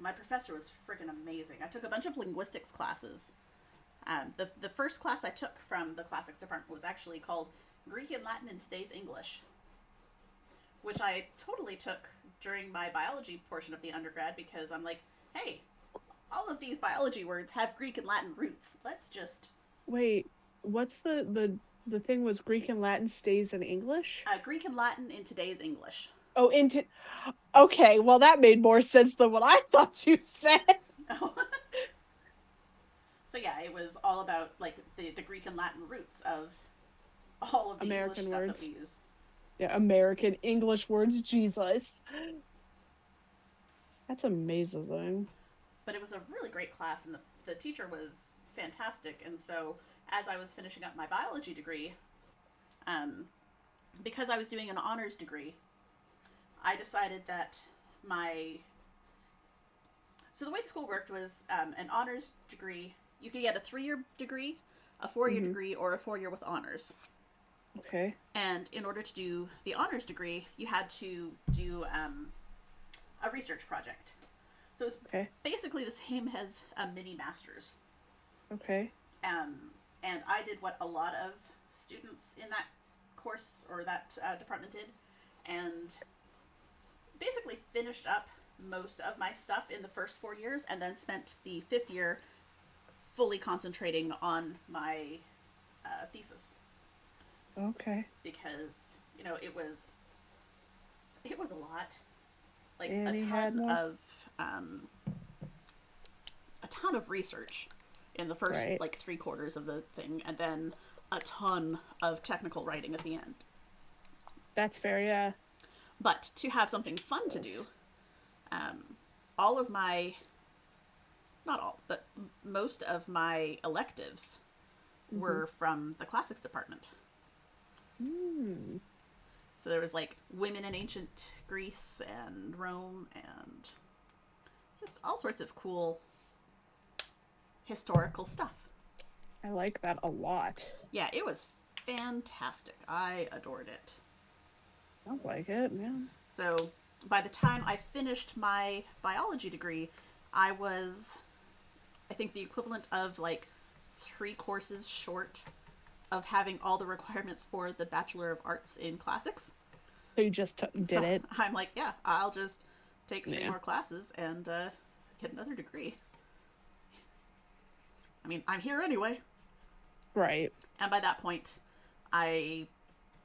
S2: My professor was freaking amazing. I took a bunch of linguistics classes. The first class I took from the classics department was actually called Greek and Latin in Today's English, which I totally took during my biology portion of the undergrad because I'm like, hey, all of these biology words have Greek and Latin roots. Let's just
S1: Wait, what's the thing was Greek and Latin stays in English?
S2: Greek and Latin in today's English.
S1: Oh, into okay, well that made more sense than what I thought you said.
S2: So yeah, it was all about like the Greek and Latin roots of all of the English
S1: American
S2: stuff that
S1: words.
S2: we use.
S1: Yeah, American English words, Jesus. That's amazing.
S2: But it was a really great class, and the teacher was fantastic. And so, as I was finishing up my biology degree, um, because I was doing an honors degree, I decided that my so the way the school worked was an honors degree. You could get a 3-year degree, a 4-year
S1: Mm-hmm.
S2: degree, or a 4-year with honors.
S1: Okay.
S2: And in order to do the honors degree, you had to do a research project. So it's
S1: Okay.
S2: basically the same as a mini master's.
S1: Okay.
S2: And I did what a lot of students in that course or that department did, and basically finished up most of my stuff in the first 4 years, and then spent the 5th year fully concentrating on my thesis
S1: Okay.
S2: because it was a lot. Like
S1: And he had more.
S2: a ton of research in the first
S1: Right.
S2: like 3 quarters of the thing, and then a ton of technical writing at the end.
S1: That's fair, yeah.
S2: But to have something fun to do,
S1: Yes.
S2: um, all of my, not all, but most of my electives
S1: Mm-hmm.
S2: were from the classics department.
S1: Mm.
S2: So there was like women in ancient Greece and Rome and just all sorts of cool historical stuff.
S1: I like that a lot.
S2: Yeah, it was fantastic. I adored it.
S1: Sounds like it, yeah.
S2: So by the time I finished my biology degree, I was, I think, the equivalent of like 3 courses short of having all the requirements for the Bachelor of Arts in Classics.
S1: So you just did
S2: So
S1: it.
S2: I'm like, yeah, I'll just take 3 more
S1: Yeah.
S2: classes and get another degree. I mean, I'm here anyway.
S1: Right.
S2: And by that point, I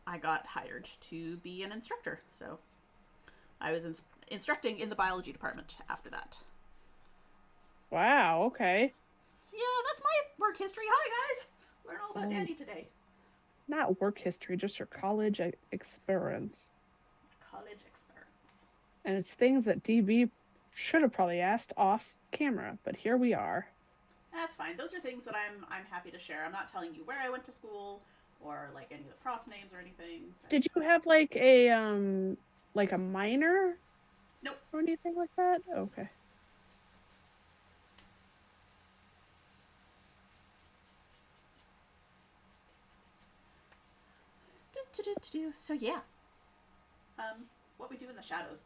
S2: I got hired to be an instructor. So I was instructing in the biology department after that.
S1: Wow, okay.
S2: So yeah, that's my work history. Hi guys, learn all about
S1: Um,
S2: Danny today.
S1: not work history, just your college experience.
S2: College experience.
S1: And it's things that DB should have probably asked off camera, but here we are.
S2: That's fine. Those are things that I'm happy to share. I'm not telling you where I went to school or like any of the profs' names or anything. So
S1: Did
S2: it's
S1: you
S2: fine.
S1: have like a minor
S2: Nope.
S1: or anything like that? Okay.
S2: So yeah, what we do in the shadows.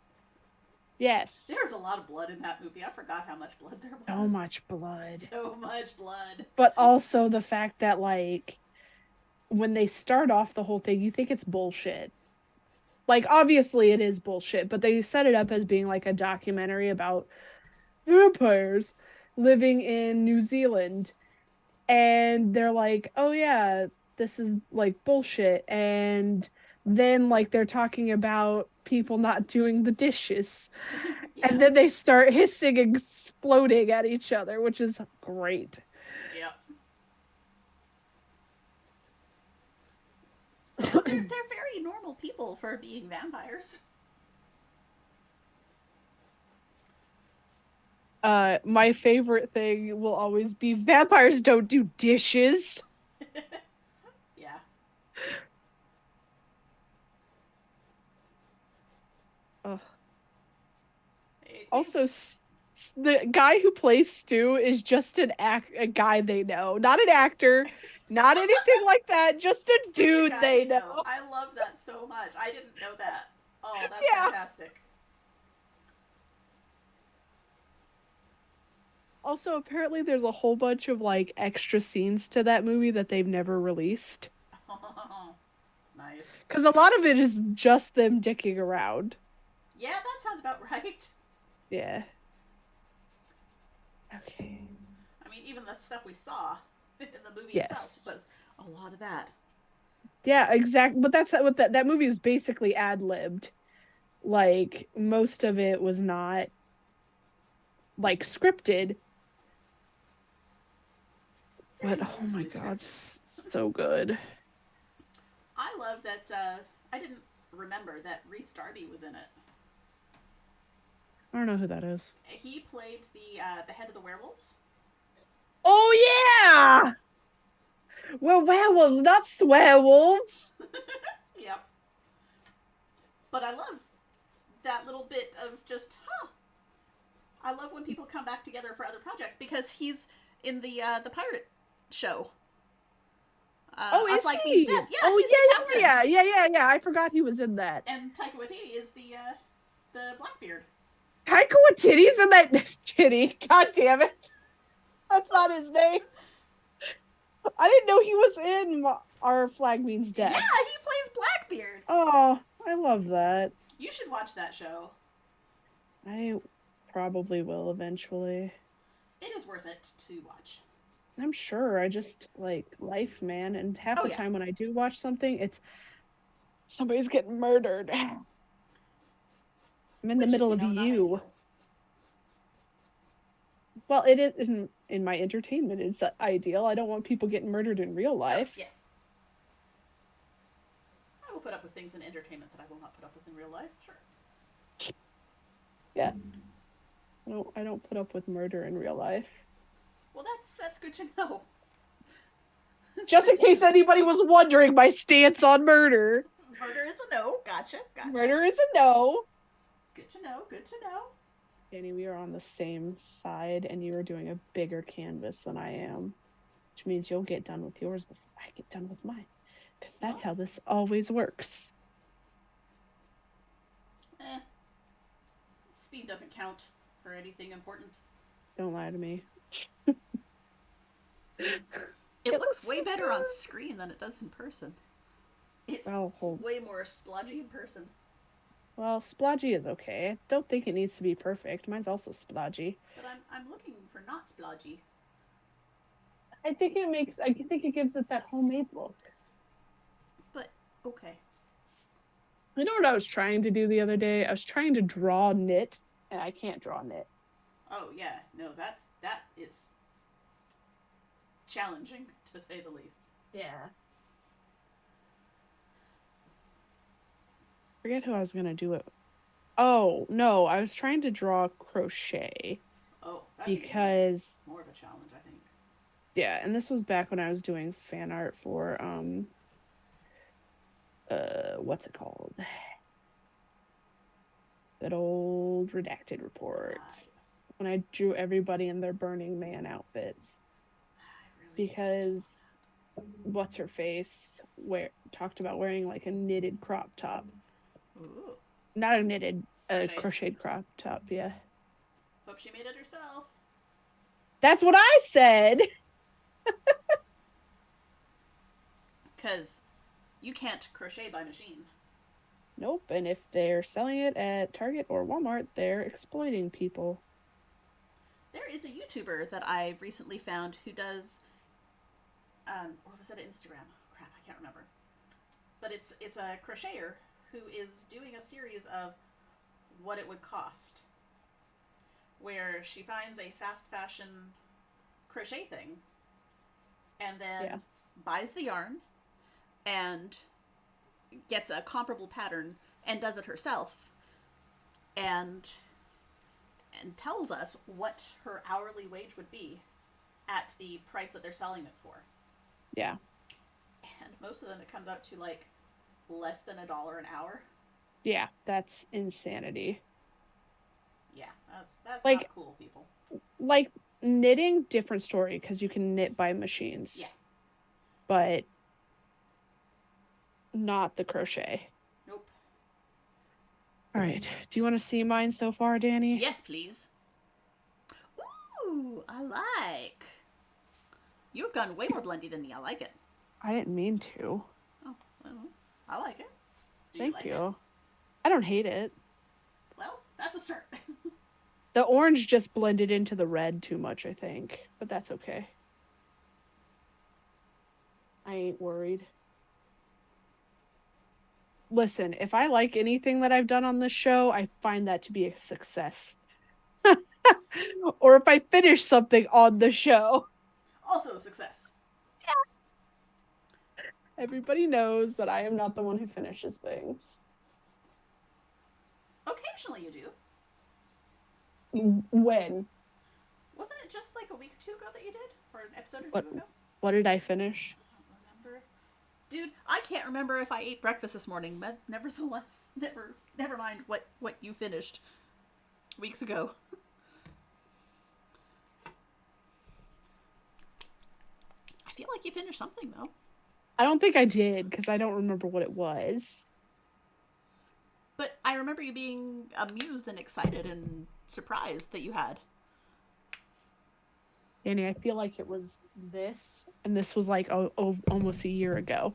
S1: Yes.
S2: There's a lot of blood in that movie. I forgot how much blood there
S1: So
S2: was.
S1: much blood.
S2: So much blood.
S1: But also the fact that like when they start off the whole thing, you think it's bullshit. Like obviously it is bullshit, but they set it up as being like a documentary about vampires living in New Zealand. And they're like, "Oh yeah, this is like bullshit." And then like they're talking about people not doing the dishes. And
S2: Yeah.
S1: then they start hissing and exploding at each other, which is great.
S2: Yeah. Although they're very normal people for being vampires.
S1: My favorite thing will always be vampires don't do dishes.
S2: Yeah.
S1: Ugh.
S2: They
S1: Also, the guy who plays Stu is just a guy they know, not an actor, not anything like that. Just a
S2: just a
S1: dude
S2: guy
S1: they
S2: they
S1: know.
S2: know. I love that so much. I didn't know that. Oh, that's
S1: Yeah.
S2: fantastic.
S1: Also, apparently, there's a whole bunch of like extra scenes to that movie that they've never released
S2: Nice.
S1: because a lot of it is just them dicking around.
S2: Yeah, that sounds about right.
S1: Yeah. Okay.
S2: I mean, even the stuff we saw in the movie itself
S1: Yes.
S2: was a lot of that.
S1: Yeah, exactly. But that's what that movie is basically ad-libbed. Like most of it was not like scripted, but
S2: Very
S1: oh my
S2: loosely
S1: God,
S2: scripted.
S1: so good.
S2: I love that. I didn't remember that Reese Darby was in it.
S1: I don't know who that is.
S2: He played the head of the werewolves.
S1: Oh yeah, we're werewolves, not swearwolves.
S2: Yep. But I love that little bit of just, huh. I love when people come back together for other projects because he's in the pirate show.
S1: Oh,
S2: Our
S1: is
S2: Flag Means
S1: he?
S2: Dead. Yeah,
S1: Oh
S2: he's the captain.
S1: yeah. I forgot he was in that.
S2: And Taika Waititi is the Blackbeard.
S1: Taika Waititi's in that titty. God damn it, that's not his name. I didn't know he was in Our Flag Means
S2: Yeah,
S1: Dead.
S2: he plays Blackbeard.
S1: Oh, I love that.
S2: You should watch that show.
S1: I probably will eventually.
S2: It is worth it to watch.
S1: I'm sure. I just like life, man. And half
S2: Oh
S1: the
S2: yeah.
S1: time when I do watch something, it's Somebody's getting murdered. I'm in the
S2: Which is,
S1: middle of
S2: not
S1: you.
S2: ideal.
S1: Well, it is in my entertainment. It's ideal. I don't want people getting murdered in real
S2: Oh,
S1: life.
S2: yes. I will put up with things in entertainment that I will not put up with in real life. Sure.
S1: Yeah. I don't put up with murder in real life.
S2: Well, that's good to know. It's
S1: Just
S2: good
S1: in
S2: to
S1: case
S2: know.
S1: anybody was wondering my stance on murder.
S2: Murder is a no. Gotcha. Gotcha.
S1: Murder is a no.
S2: Good to know. Good to know.
S1: Danny, we are on the same side, and you are doing a bigger canvas than I am, which means you'll get done with yours before I get done with mine. Because that's
S2: Well,
S1: how this always works.
S2: eh. Speed doesn't count for anything important.
S1: Don't lie to me.
S2: It
S1: It
S2: looks
S1: looks
S2: way
S1: so
S2: better on
S1: good.
S2: screen than it does in person. It's
S1: Well,
S2: way more splodgy in person.
S1: well, splodgy is okay. Don't think it needs to be perfect. Mine's also splodgy.
S2: But I'm looking for not splodgy.
S1: I think it gives it that homemade look.
S2: But okay.
S1: You know what I was trying to do the other day? I was trying to draw knit, and I can't draw knit.
S2: Oh yeah, no, that is challenging to say the least.
S1: Yeah. Forget who I was gonna do it. Oh, no, I was trying to draw crochet
S2: Oh, that's even
S1: because
S2: more of a challenge, I think.
S1: yeah, and this was back when I was doing fan art for what's it called? Good old redacted
S2: Ah,
S1: reports.
S2: yes.
S1: When I drew everybody in their Burning Man outfits
S2: I really need to catch up
S1: because what's her face talked about wearing like a knitted crop top.
S2: on that. Ooh,
S1: Not a knitted, a
S2: crocheted.
S1: crocheted crop top, yeah.
S2: Hope she made it herself.
S1: That's what I said.
S2: Because you can't crochet by machine.
S1: Nope, and if they're selling it at Target or Walmart, they're exploiting people.
S2: There is a YouTuber that I recently found who does, or was it Instagram? Crap, I can't remember. But it's a crocheter who is doing a series of what it would cost, where she finds a fast fashion crochet thing and then
S1: Yeah.
S2: buys the yarn and gets a comparable pattern and does it herself and tells us what her hourly wage would be at the price that they're selling it for.
S1: Yeah.
S2: And most of them it comes out to like less than $1 an hour.
S1: Yeah, that's insanity.
S2: Yeah, that's
S1: Like
S2: not cool, people.
S1: like knitting, different story because you can knit by machines.
S2: Yeah.
S1: But not the crochet.
S2: Nope.
S1: All right. Do you want to see mine so far, Danny?
S2: Yes, please. Ooh, I like. You've gone way more blendy than me. I like it.
S1: I didn't mean to.
S2: Oh, well, I like it. Do you
S1: Thank
S2: like
S1: you.
S2: it?
S1: I don't hate it.
S2: Well, that's a start.
S1: The orange just blended into the red too much, I think, but that's okay. I ain't worried. Listen, if I like anything that I've done on this show, I find that to be a success. Or if I finish something on the show,
S2: Also a success.
S1: everybody knows that I am not the one who finishes things.
S2: Occasionally you do.
S1: When?
S2: Wasn't it just like a week or two ago that you did? Or an episode or
S1: What
S2: two ago?
S1: what did I finish?
S2: I don't remember. Dude, I can't remember if I ate breakfast this morning, but nevertheless, never mind what you finished weeks ago. I feel like you finished something though.
S1: I don't think I did because I don't remember what it was.
S2: But I remember you being amused and excited and surprised that you had.
S1: Danny, I feel like it was this, and this was like almost a year ago.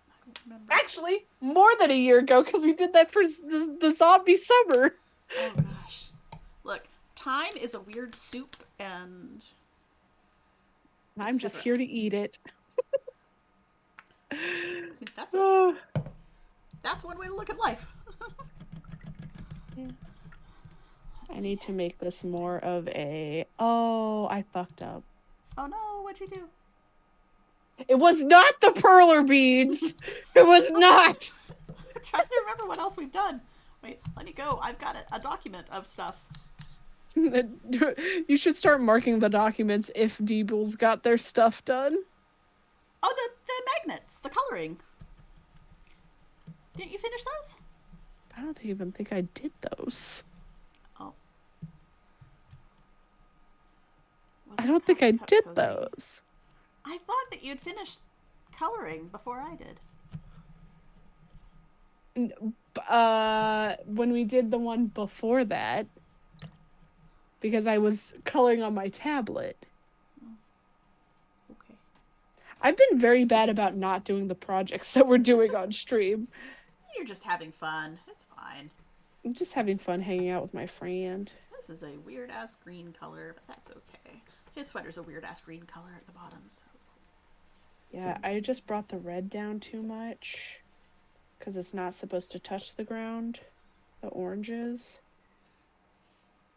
S2: I don't remember.
S1: Actually, more than a year ago because we did that for the zombie summer.
S2: Oh gosh. Look, time is a weird soup and
S1: I'm just here to eat it.
S2: that's a That's one way to look at life.
S1: Yeah. I
S2: Let's see.
S1: need to make this more of a... Oh, I fucked up.
S2: Oh no, what'd you do?
S1: It was not the perler beads. It was not.
S2: I'm trying to remember what else we've done. Wait, let me go. I've got a document of stuff.
S1: You should start marking the documents if Deebles got their stuff done.
S2: Oh, the magnets, the coloring. Didn't you finish those?
S1: I don't even think I did those.
S2: Oh.
S1: I don't think I did those.
S2: I thought that you'd finished coloring before I did.
S1: When we did the one before that, because I was coloring on my tablet.
S2: Okay.
S1: I've been very bad about not doing the projects that we're doing on stream.
S2: You're just having fun. It's fine.
S1: I'm just having fun hanging out with my friend.
S2: This is a weird ass green color, but that's okay. His sweater's a weird ass green color at the bottom, so that's cool.
S1: Yeah, I just brought the red down too much because it's not supposed to touch the ground, the oranges.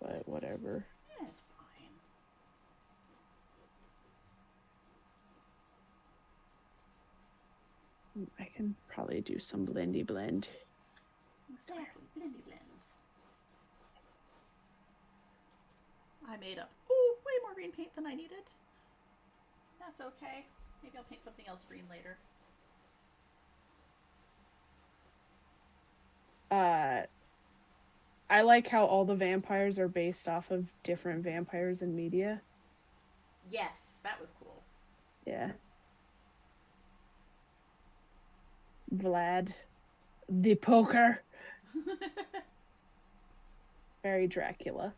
S1: But whatever.
S2: Yeah, it's fine.
S1: I can probably do some blendy blend.
S2: Exactly, blendy blends. I made up way more green paint than I needed. That's okay. Maybe I'll paint something else green later.
S1: I like how all the vampires are based off of different vampires in media.
S2: Yes, that was cool.
S1: Yeah. Vlad, the poker. Very Dracula.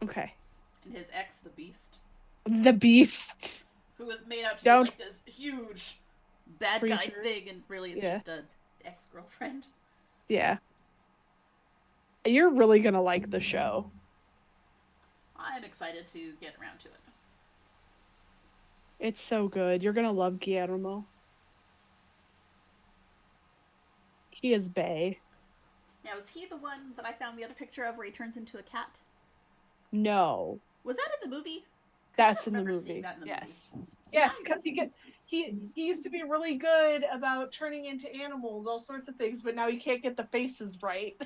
S1: Okay.
S2: And his ex, the Beast.
S1: The Beast.
S2: Who was made out to be like this huge bad
S1: Preacher.
S2: guy thing, and really it's just a ex-girlfriend.
S1: Yeah. You're really gonna like the show.
S2: I'm excited to get around to it.
S1: It's so good. You're gonna love Guillermo. He is bae.
S2: Now, is he the one that I found the other picture of where he turns into a cat?
S1: No.
S2: Was that in the movie?
S1: That's in the movie. Yes. Yes, because he used to be really good about turning into animals, all sorts of things, but now he can't get the faces right.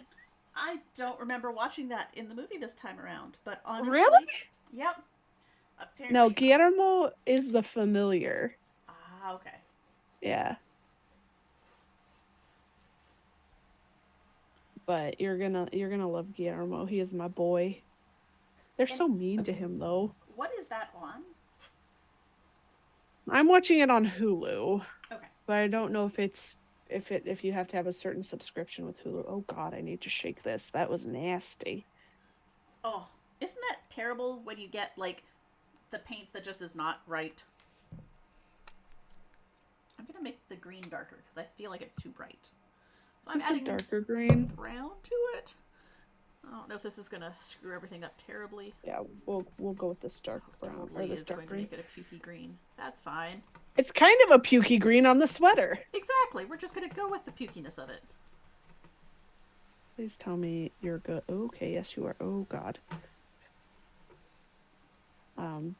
S2: I don't remember watching that in the movie this time around, but honestly,
S1: really?
S2: Yep. Apparently,
S1: no, Guillermo is the familiar.
S2: Ah, okay.
S1: Yeah. But you're gonna love Guillermo. He is my boy. They're so mean to him though.
S2: What is that on?
S1: I'm watching it on Hulu.
S2: Okay.
S1: But I don't know if you have to have a certain subscription with Hulu. Oh god, I need to shake this. That was nasty.
S2: Oh, isn't that terrible when you get like the paint that just is not right? I'm gonna make the green darker because I feel like it's too bright.
S1: So I'm adding a darker green
S2: brown to it. I don't know if this is gonna screw everything up terribly.
S1: Yeah, we'll go with this dark brown or this dark green.
S2: Make it a pukey green. That's fine.
S1: It's kind of a pukey green on the sweater.
S2: Exactly. We're just gonna go with the pukiness of it.
S1: Please tell me you're good. Okay, yes you are. Oh god.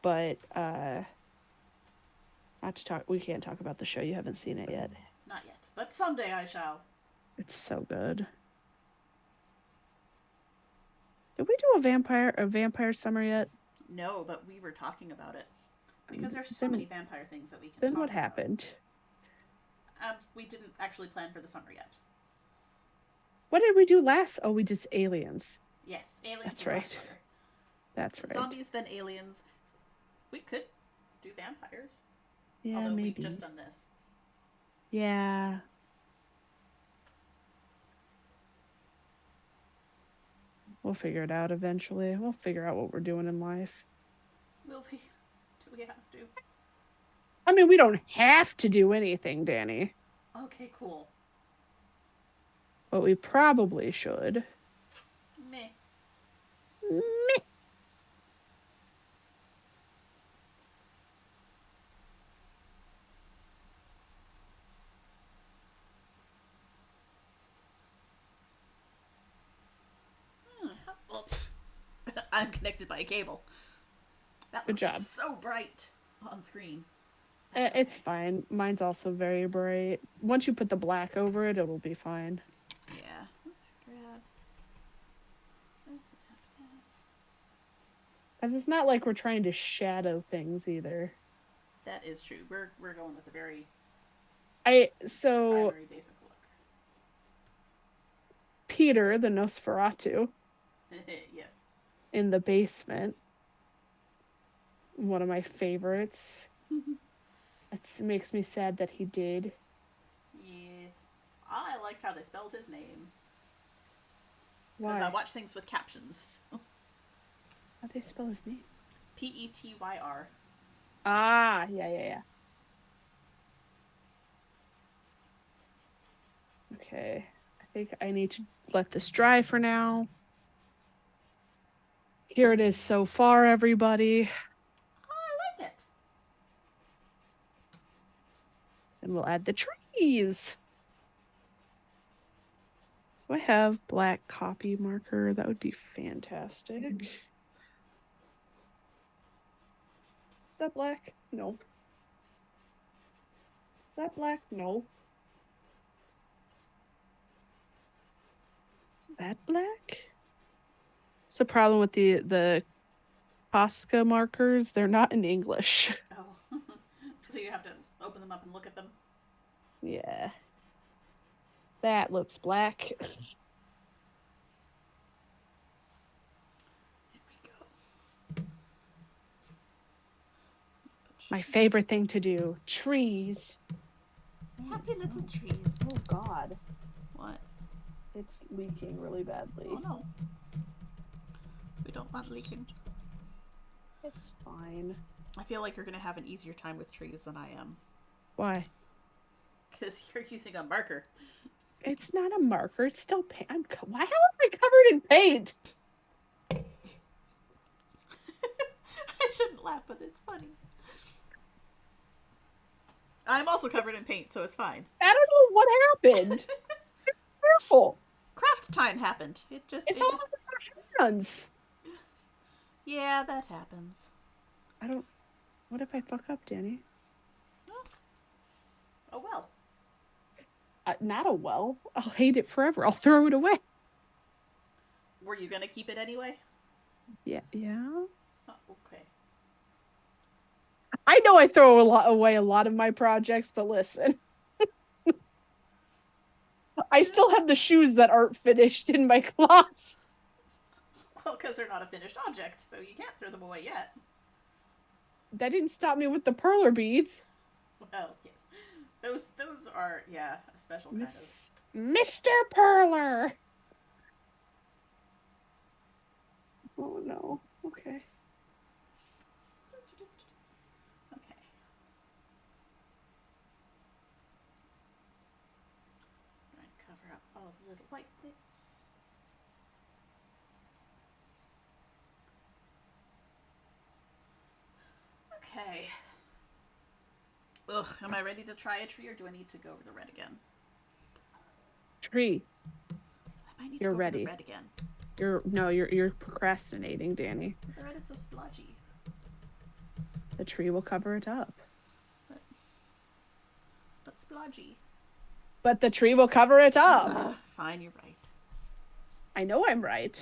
S1: But not to talk. We can't talk about the show. You haven't seen it yet.
S2: Not yet, but someday I shall.
S1: It's so good. Did we do a vampire summer yet?
S2: No, but we were talking about it because there's so many vampire things that we can.
S1: Then what happened?
S2: We didn't actually plan for the summer yet.
S1: What did we do last? Oh, we did aliens.
S2: Yes, aliens.
S1: That's right. That's right.
S2: Zombies, then aliens. We could do vampires.
S1: Yeah,
S2: although
S1: maybe.
S2: We've just done this.
S1: Yeah. We'll figure it out eventually. We'll figure out what we're doing in life.
S2: Will we? Do we have to?
S1: I mean, we don't have to do anything, Danny.
S2: Okay, cool.
S1: But we probably should.
S2: Meh.
S1: Meh.
S2: Oh, I'm connected by a cable. That
S1: Good
S2: was
S1: job.
S2: so bright on screen. That's
S1: It's
S2: okay.
S1: fine. Mine's also very bright. Once you put the black over it, it'll be fine.
S2: Yeah. Let's grab.
S1: Because it's not like we're trying to shadow things either.
S2: That is true. We're going with a very
S1: So
S2: primary basic look.
S1: Peter, the Nosferatu,
S2: Yes.
S1: in the basement, one of my favorites. It makes me sad that he did.
S2: Yes. I liked how they spelled his name because I
S1: Why?
S2: watch things with captions.
S1: How'd they spell his name?
S2: Petyr.
S1: Ah, yeah. Okay. I think I need to let this dry for now. Here it is so far, everybody.
S2: I like it.
S1: And we'll add the trees. Do I have black copy marker? That would be fantastic. Is that black? No. Is that black? No. Is that black? It's the problem with the Posca markers. They're not in English.
S2: Oh. So you have to open them up and look at them.
S1: Yeah. That looks black.
S2: Here we go.
S1: My favorite thing to do. Trees.
S2: Happy little trees.
S1: Oh God.
S2: What?
S1: It's leaking really badly.
S2: Oh no. We don't want leaking.
S1: It's fine.
S2: I feel like you're going to have an easier time with trees than I am.
S1: Why?
S2: Because you're using a marker.
S1: It's not a marker. It's still paint. Why am I covered in paint?
S2: I shouldn't laugh, but it's funny. I'm also covered in paint, so it's fine.
S1: I don't know what happened. Careful.
S2: Craft time happened.
S1: It's all over our hands.
S2: Yeah, that happens.
S1: I don't. What if I fuck up, Danny?
S2: Oh well.
S1: Not a well. I'll hate it forever. I'll throw it away.
S2: Were you gonna keep it anyway?
S1: Yeah.
S2: Oh, okay.
S1: I know I throw away a lot of my projects, but listen. I still have the shoes that aren't finished in my closet.
S2: Well, because they're not a finished object, so you can't throw them away yet.
S1: That didn't stop me with the perler beads.
S2: Well, yes. Those are, yeah, a special kind of...
S1: Mr. Perler! Oh no. Okay.
S2: Okay. Try and cover up all the little white bits. Okay. Ugh, am I ready to try a tree or do I need to go over the red again?
S1: Tree.
S2: I might need
S1: You're
S2: to go
S1: ready.
S2: over the red again.
S1: You're procrastinating, Danny.
S2: The red is so splotchy.
S1: The tree will cover it up.
S2: But splodgy.
S1: But the tree will cover it up.
S2: Fine, you're right.
S1: I know I'm right.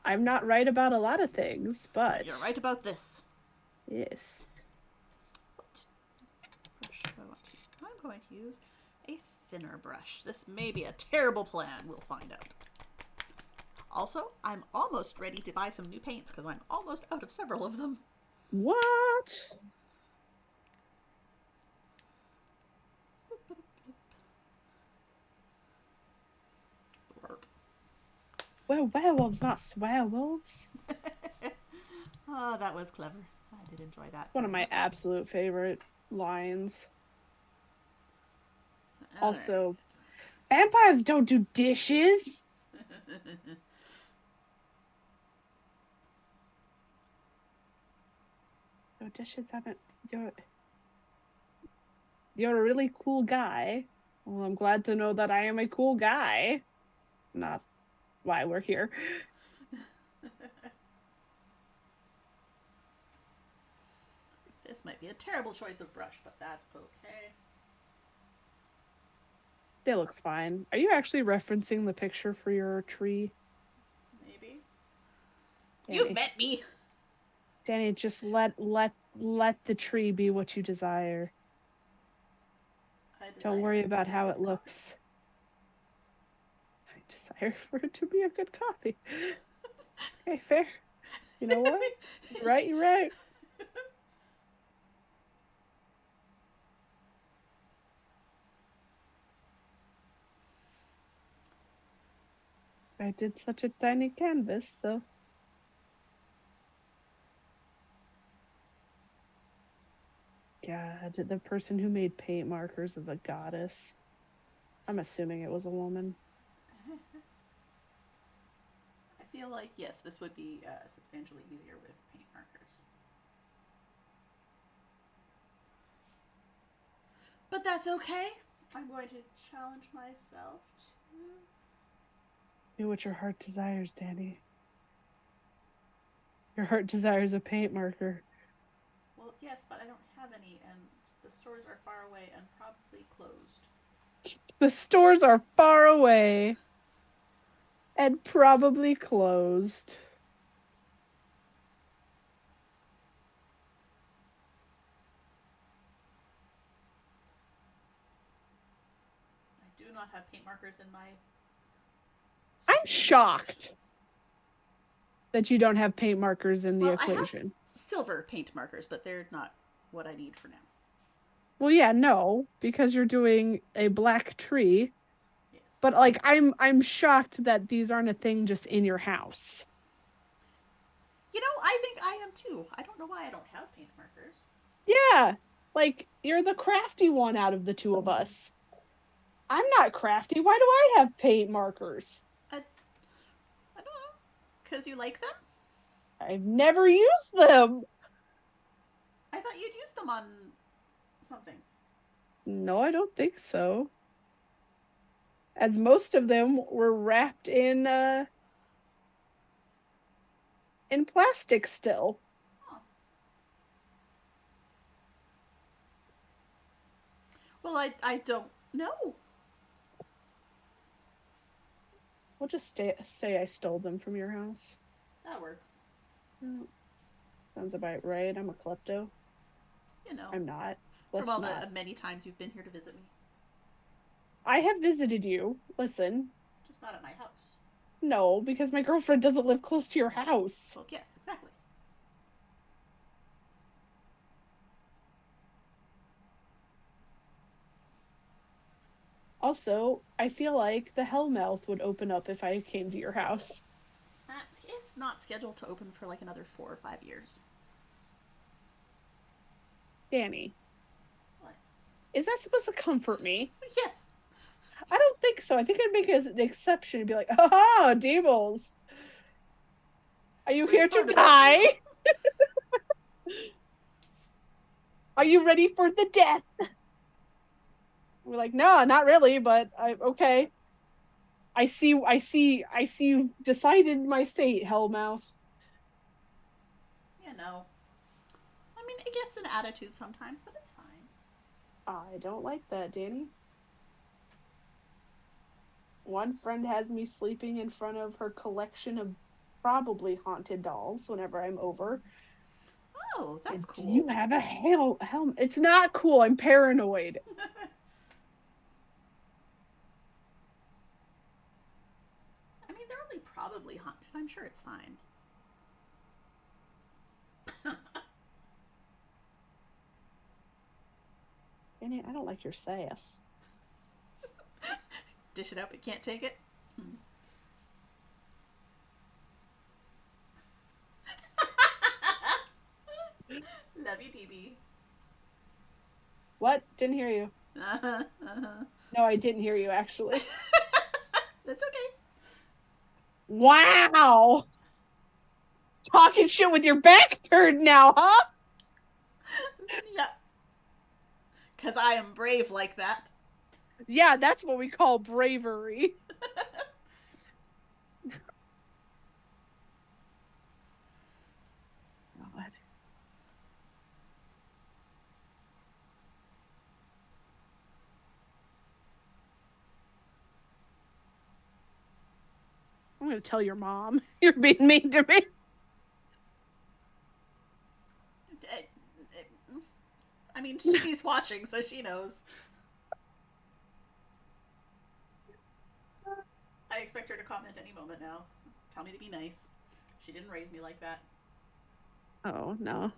S1: I'm not right about a lot of things, but
S2: You're right about this.
S1: yes.
S2: What brush do I want to use? I'm going to use a thinner brush. This may be a terrible plan. We'll find out. Also, I'm almost ready to buy some new paints because I'm almost out of several of them.
S1: What? Well, werewolves, not swearwolves.
S2: Oh, that was clever. I did enjoy that.
S1: One of my absolute favorite lines.
S2: All
S1: Also, vampires don't do dishes. No dishes haven't. You're a really cool guy. Well, I'm glad to know that I am a cool guy. It's not why we're here.
S2: This might be a terrible choice of brush, but that's okay.
S1: It looks fine. Are you actually referencing the picture for your tree,
S2: Maybe. You've
S1: Danny?
S2: met me.
S1: Danny, just let the tree be what you desire.
S2: I
S1: Don't
S2: desire
S1: worry
S2: it to
S1: about
S2: be a
S1: how
S2: good
S1: it
S2: copy.
S1: looks. I desire for it to be a good copy. Okay, fair. You know what? You're right, you're right. I did such a tiny canvas, so God, the person who made paint markers is a goddess. I'm assuming it was a woman.
S2: I feel like, yes, this would be substantially easier with paint markers. But that's okay. I'm going to challenge myself to.
S1: Do what your heart desires, Danny. Your heart desires a paint marker.
S2: Well, yes, but I don't have any, and the stores are far away and probably closed.
S1: The stores are far away and probably closed.
S2: I do not have paint markers in my
S1: I'm
S2: stupid location.
S1: shocked that you don't have paint markers in the
S2: Well, I have
S1: equation.
S2: silver paint markers, but they're not what I need for now.
S1: Well, yeah, no, because you're doing a black tree,
S2: Yes.
S1: but like I'm shocked that these aren't a thing just in your house.
S2: You know, I think I am too. I don't know why I don't have paint markers.
S1: Yeah. Like you're the crafty one out of the two of us. I'm not crafty. Why do I have paint markers?
S2: I don't know. Because you like them?
S1: I've never used them.
S2: I thought you'd use them on something.
S1: No, I don't think so. As most of them were wrapped in plastic still.
S2: Oh. Well, I don't know.
S1: We'll just say I stole them from your house.
S2: That works.
S1: Mm, sounds about right. I'm a klepto.
S2: You know,
S1: I'm not.
S2: from
S1: Let's
S2: all the
S1: not.
S2: many times you've been here to visit me.
S1: I have visited you. Listen,
S2: Just not at my house.
S1: no, because my girlfriend doesn't live close to your house.
S2: Well, yes, exactly.
S1: Also, I feel like the Hellmouth would open up if I came to your house.
S2: It's not scheduled to open for like another 4 or 5 years.
S1: Danny,
S2: What?
S1: is that supposed to comfort me?
S2: Yes.
S1: I don't think so. I think I'd make an exception and be like, oh, Deebles, are you
S2: We've
S1: here to
S2: heard about
S1: die?
S2: you.
S1: Are you ready for the death? We're like, no, not really, but okay. I see you've decided my fate, Hellmouth.
S2: You know. I mean, it gets an attitude sometimes, but it's fine.
S1: I don't like that, Danny. One friend has me sleeping in front of her collection of probably haunted dolls whenever I'm over.
S2: Oh, that's
S1: And you
S2: cool.
S1: have a helm. It's not cool. I'm paranoid.
S2: I mean, they're only probably haunted. I'm sure it's fine.
S1: Danny, I don't like your sass.
S2: Dish it out, but can't take it. Love you, DB.
S1: What? Didn't hear you.
S2: Uh-huh, uh-huh.
S1: No, I didn't hear you actually.
S2: That's okay.
S1: Wow. Talking shit with your back turned now, huh?
S2: Yeah. Because I am brave like that.
S1: Yeah, that's what we call bravery. I'm gonna tell your mom. You're being mean to me.
S2: I mean, she's watching, so she knows. I expect her to comment any moment now. Tell me to be nice. She didn't raise me like that.
S1: Oh no.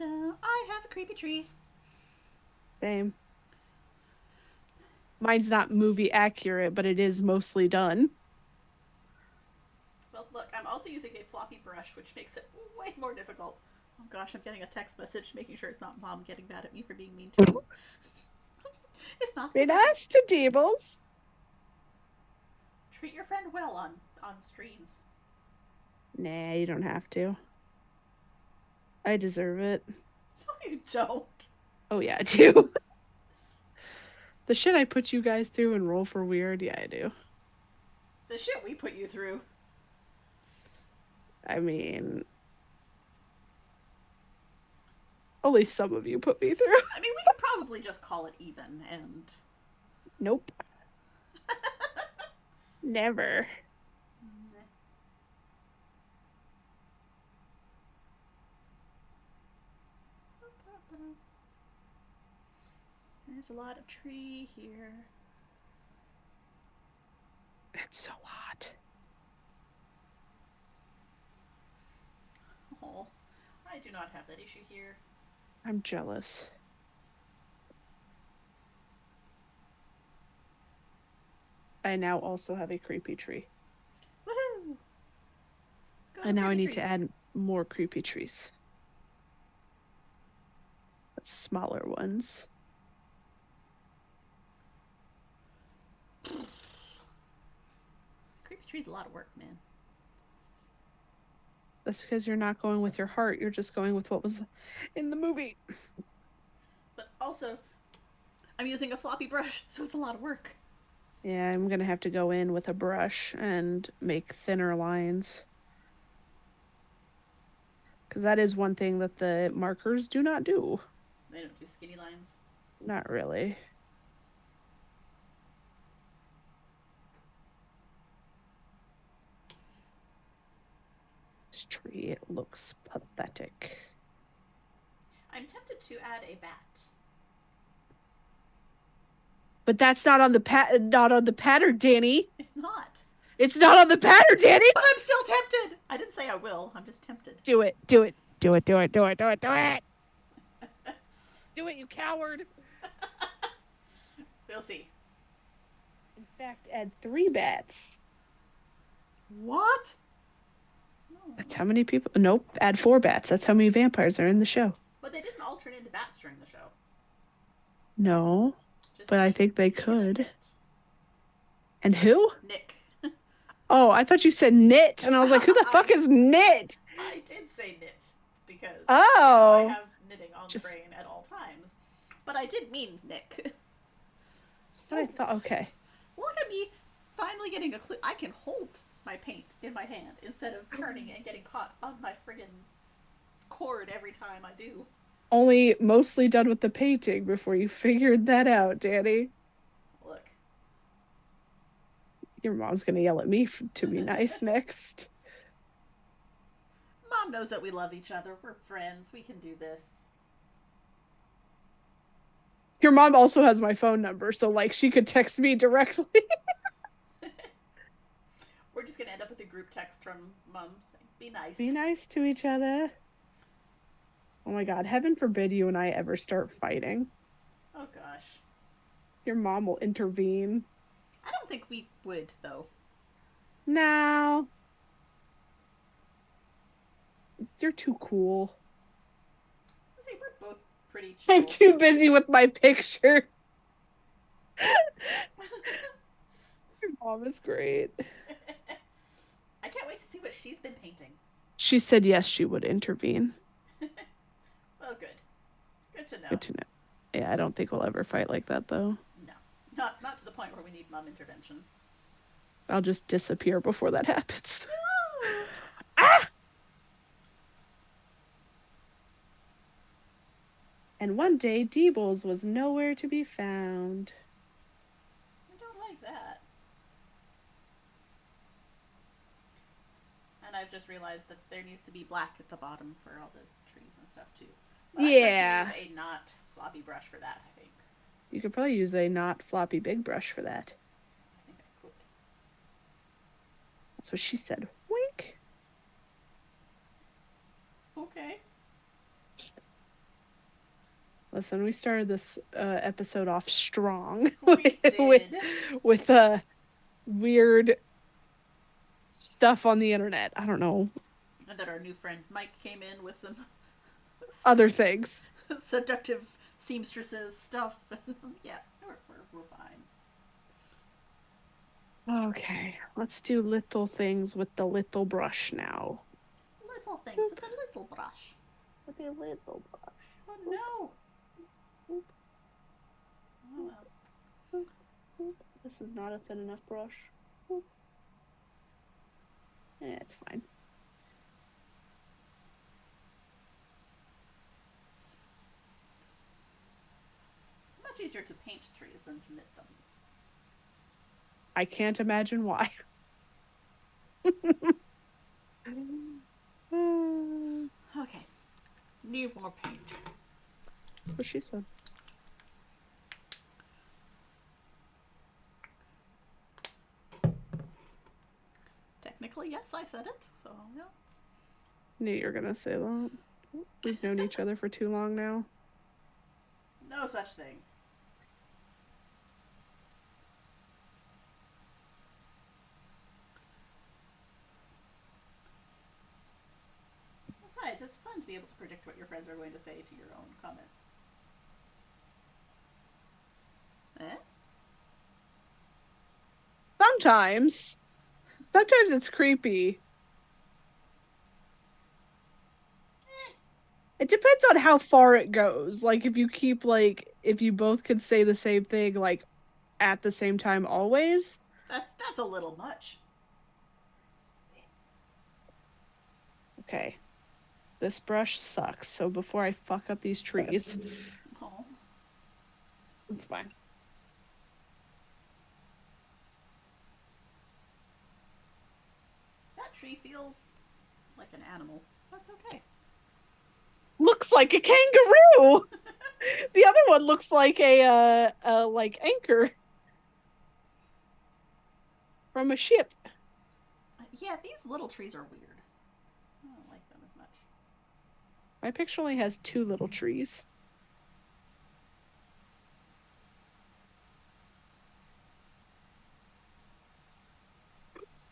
S2: I have a creepy tree.
S1: Same. Mine's not movie accurate, but it is mostly done.
S2: Well, look, I'm also using a floppy brush, which makes it way more difficult. Oh gosh, I'm getting a text message making sure it's not mom getting mad at me for being mean to you. It's not.
S1: Be
S2: It's okay.
S1: nice to Deebles.
S2: Treat your friend well on streams.
S1: Nah, you don't have to. I deserve it.
S2: No, you don't.
S1: Oh yeah, I do. The shit I put you guys through and roll for weird, yeah, I do.
S2: The shit we put you through.
S1: I mean, only some of you put me through.
S2: I mean, we could probably just call it even and.
S1: Nope. Never.
S2: There's a lot of tree here.
S1: It's so hot.
S2: Oh, I do not have that issue here.
S1: I'm jealous. I now also have a creepy tree.
S2: Woohoo! Go
S1: And now I need
S2: tree.
S1: to add more creepy trees. But smaller ones.
S2: Creepy tree's a lot of work, man.
S1: That's because you're not going with your heart. You're just going with what was in the movie.
S2: But also, I'm using a floppy brush, so it's a lot of work.
S1: Yeah, I'm going to have to go in with a brush and make thinner lines. Because that is one thing that the markers do not do.
S2: They don't do skinny lines.
S1: Not really. This tree looks pathetic.
S2: I'm tempted to add a bat.
S1: But that's not on the pattern, Danny.
S2: It's not.
S1: It's not on the pattern, Danny.
S2: But I'm still tempted. I didn't say I will. I'm just tempted.
S1: Do it. Do it. Do it. Do it. Do it. Do it. Do it. Do it, you coward.
S2: We'll see.
S1: In fact, add 3 bats.
S2: What?
S1: That's how many people. Nope. Add 4 bats. That's how many vampires are in the show.
S2: But they didn't all turn into bats during the show.
S1: No.
S2: Just
S1: But I think they could. And who?
S2: Nick.
S1: Oh, I thought you said knit. And I was like, who the fuck is knit?
S2: I did say knit because
S1: Oh.
S2: I have knitting on the brain at all times. But I did mean Nick.
S1: But I thought, okay.
S2: Look at me finally getting a clue. I can hold my paint in my hand instead of turning and getting caught on my friggin' cord every time I do.
S1: Only mostly done with the painting before you figured that out, Danny.
S2: Look.
S1: Your mom's gonna yell at me to be nice next.
S2: Mom knows that we love each other. We're friends. We can do this.
S1: Your mom also has my phone number, so like she could text me directly.
S2: We're just gonna end up with a group text from Mom saying, "Be nice."
S1: Be nice to each other. Oh my god, heaven forbid you and I ever start fighting.
S2: Oh gosh.
S1: Your mom will intervene.
S2: I don't think we would, though.
S1: No. You're too cool.
S2: See, we're both pretty chill.
S1: I'm too busy with my picture. Your mom is great.
S2: I can't wait to see what she's been painting.
S1: She said yes, she would intervene.
S2: Well, good. Good to know.
S1: Good to know. Yeah, I don't think we'll ever fight like that, though.
S2: No. Not to the point where we need mom intervention.
S1: I'll just disappear before that happens.
S2: No!
S1: Ah! And one
S2: That's,
S1: day, Deebles was nowhere to be found.
S2: I don't like that. And I've just realized that there needs to be black at the bottom for all the trees and stuff too. But I'm going to use
S1: Yeah.
S2: a not floppy brush for that, I think.
S1: You could probably use a not floppy big brush for that.
S2: I think I could.
S1: That's what she said. Wink.
S2: Okay.
S1: Listen, we started this episode off strong
S2: We
S1: with
S2: did.
S1: with weird stuff on the internet. I don't know,
S2: And then our new friend Mike came in with some
S1: other things.
S2: seductive seamstresses stuff. Yeah, we're fine.
S1: Okay, let's do little things with the little brush now.
S2: Little things
S1: Boop.
S2: with a little brush.
S1: With a little brush.
S2: Oh
S1: Boop,
S2: no.
S1: boop,
S2: Oh well.
S1: boop, boop. This is not a thin enough brush. Boop. It's fine.
S2: It's much easier to paint trees than to knit them.
S1: I can't imagine why.
S2: Okay. Need more paint.
S1: That's what she said.
S2: Technically, yes, I said it. So yeah.
S1: Knew you were gonna say that. We've known each other for too long now.
S2: No such thing. Besides, it's fun to be able to predict what your friends are going to say to your own comments. Eh?
S1: Sometimes. Sometimes it's creepy. It depends on how far it goes. Like if you keep if you both could say the same thing like at the same time always.
S2: That's a little much.
S1: Okay. This brush sucks. So before I fuck up these trees,
S2: Oh.
S1: it's fine.
S2: That tree feels like an animal. That's okay.
S1: Looks like a kangaroo. The other one looks like a like anchor from a ship.
S2: Yeah, these little trees are weird. I don't like them as much.
S1: My picture only has two little trees.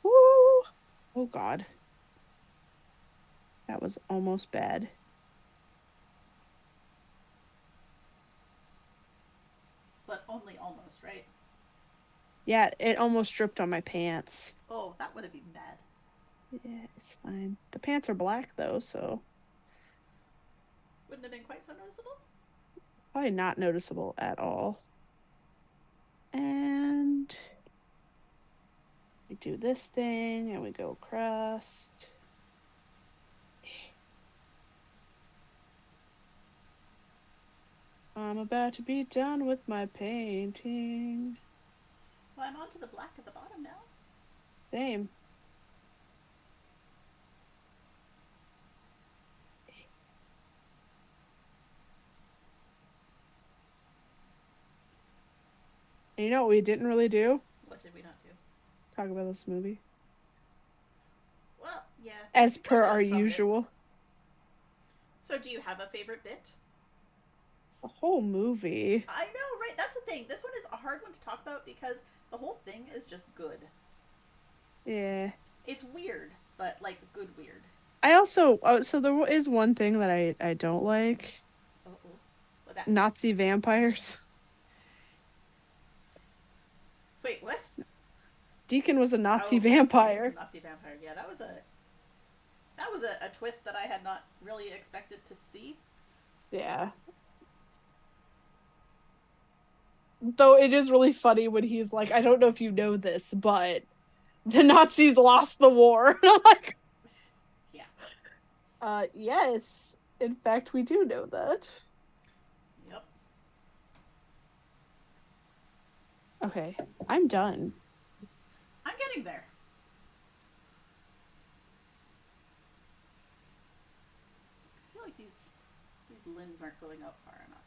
S1: Woo! Oh God. That was almost bad.
S2: But only almost, right?
S1: Yeah, it almost dripped on my pants.
S2: Oh, that would have been bad.
S1: Yeah, it's fine. The pants are black though, so
S2: Wouldn't have been quite so noticeable.
S1: probably not noticeable at all. And we do this thing and we go across. I'm about to be done with my painting.
S2: Well, I'm on to the black at the bottom now.
S1: Same. And you know what we didn't really do?
S2: What did we not do?
S1: Talk about this movie.
S2: Well, yeah.
S1: As
S2: We
S1: per
S2: talked
S1: our
S2: about some
S1: usual.
S2: bits. So, do you have a favorite bit?
S1: The whole movie.
S2: I know, right? That's the thing. This one is a hard one to talk about because the whole thing is just good.
S1: Yeah.
S2: It's weird, but like good weird.
S1: I also so there is one thing that I don't like.
S2: Oh, what that?
S1: Nazi vampires.
S2: Wait, what?
S1: Deacon was a Nazi
S2: Oh, yes,
S1: vampire.
S2: Nazi vampire. Yeah, that was a twist that I had not really expected to see.
S1: Yeah. Though it is really funny when he's like, I don't know if you know this, but the Nazis lost the war. Like,
S2: Yeah.
S1: yes. In fact, we do know that. Okay, I'm done.
S2: I'm getting there. I feel like these limbs aren't going up far enough.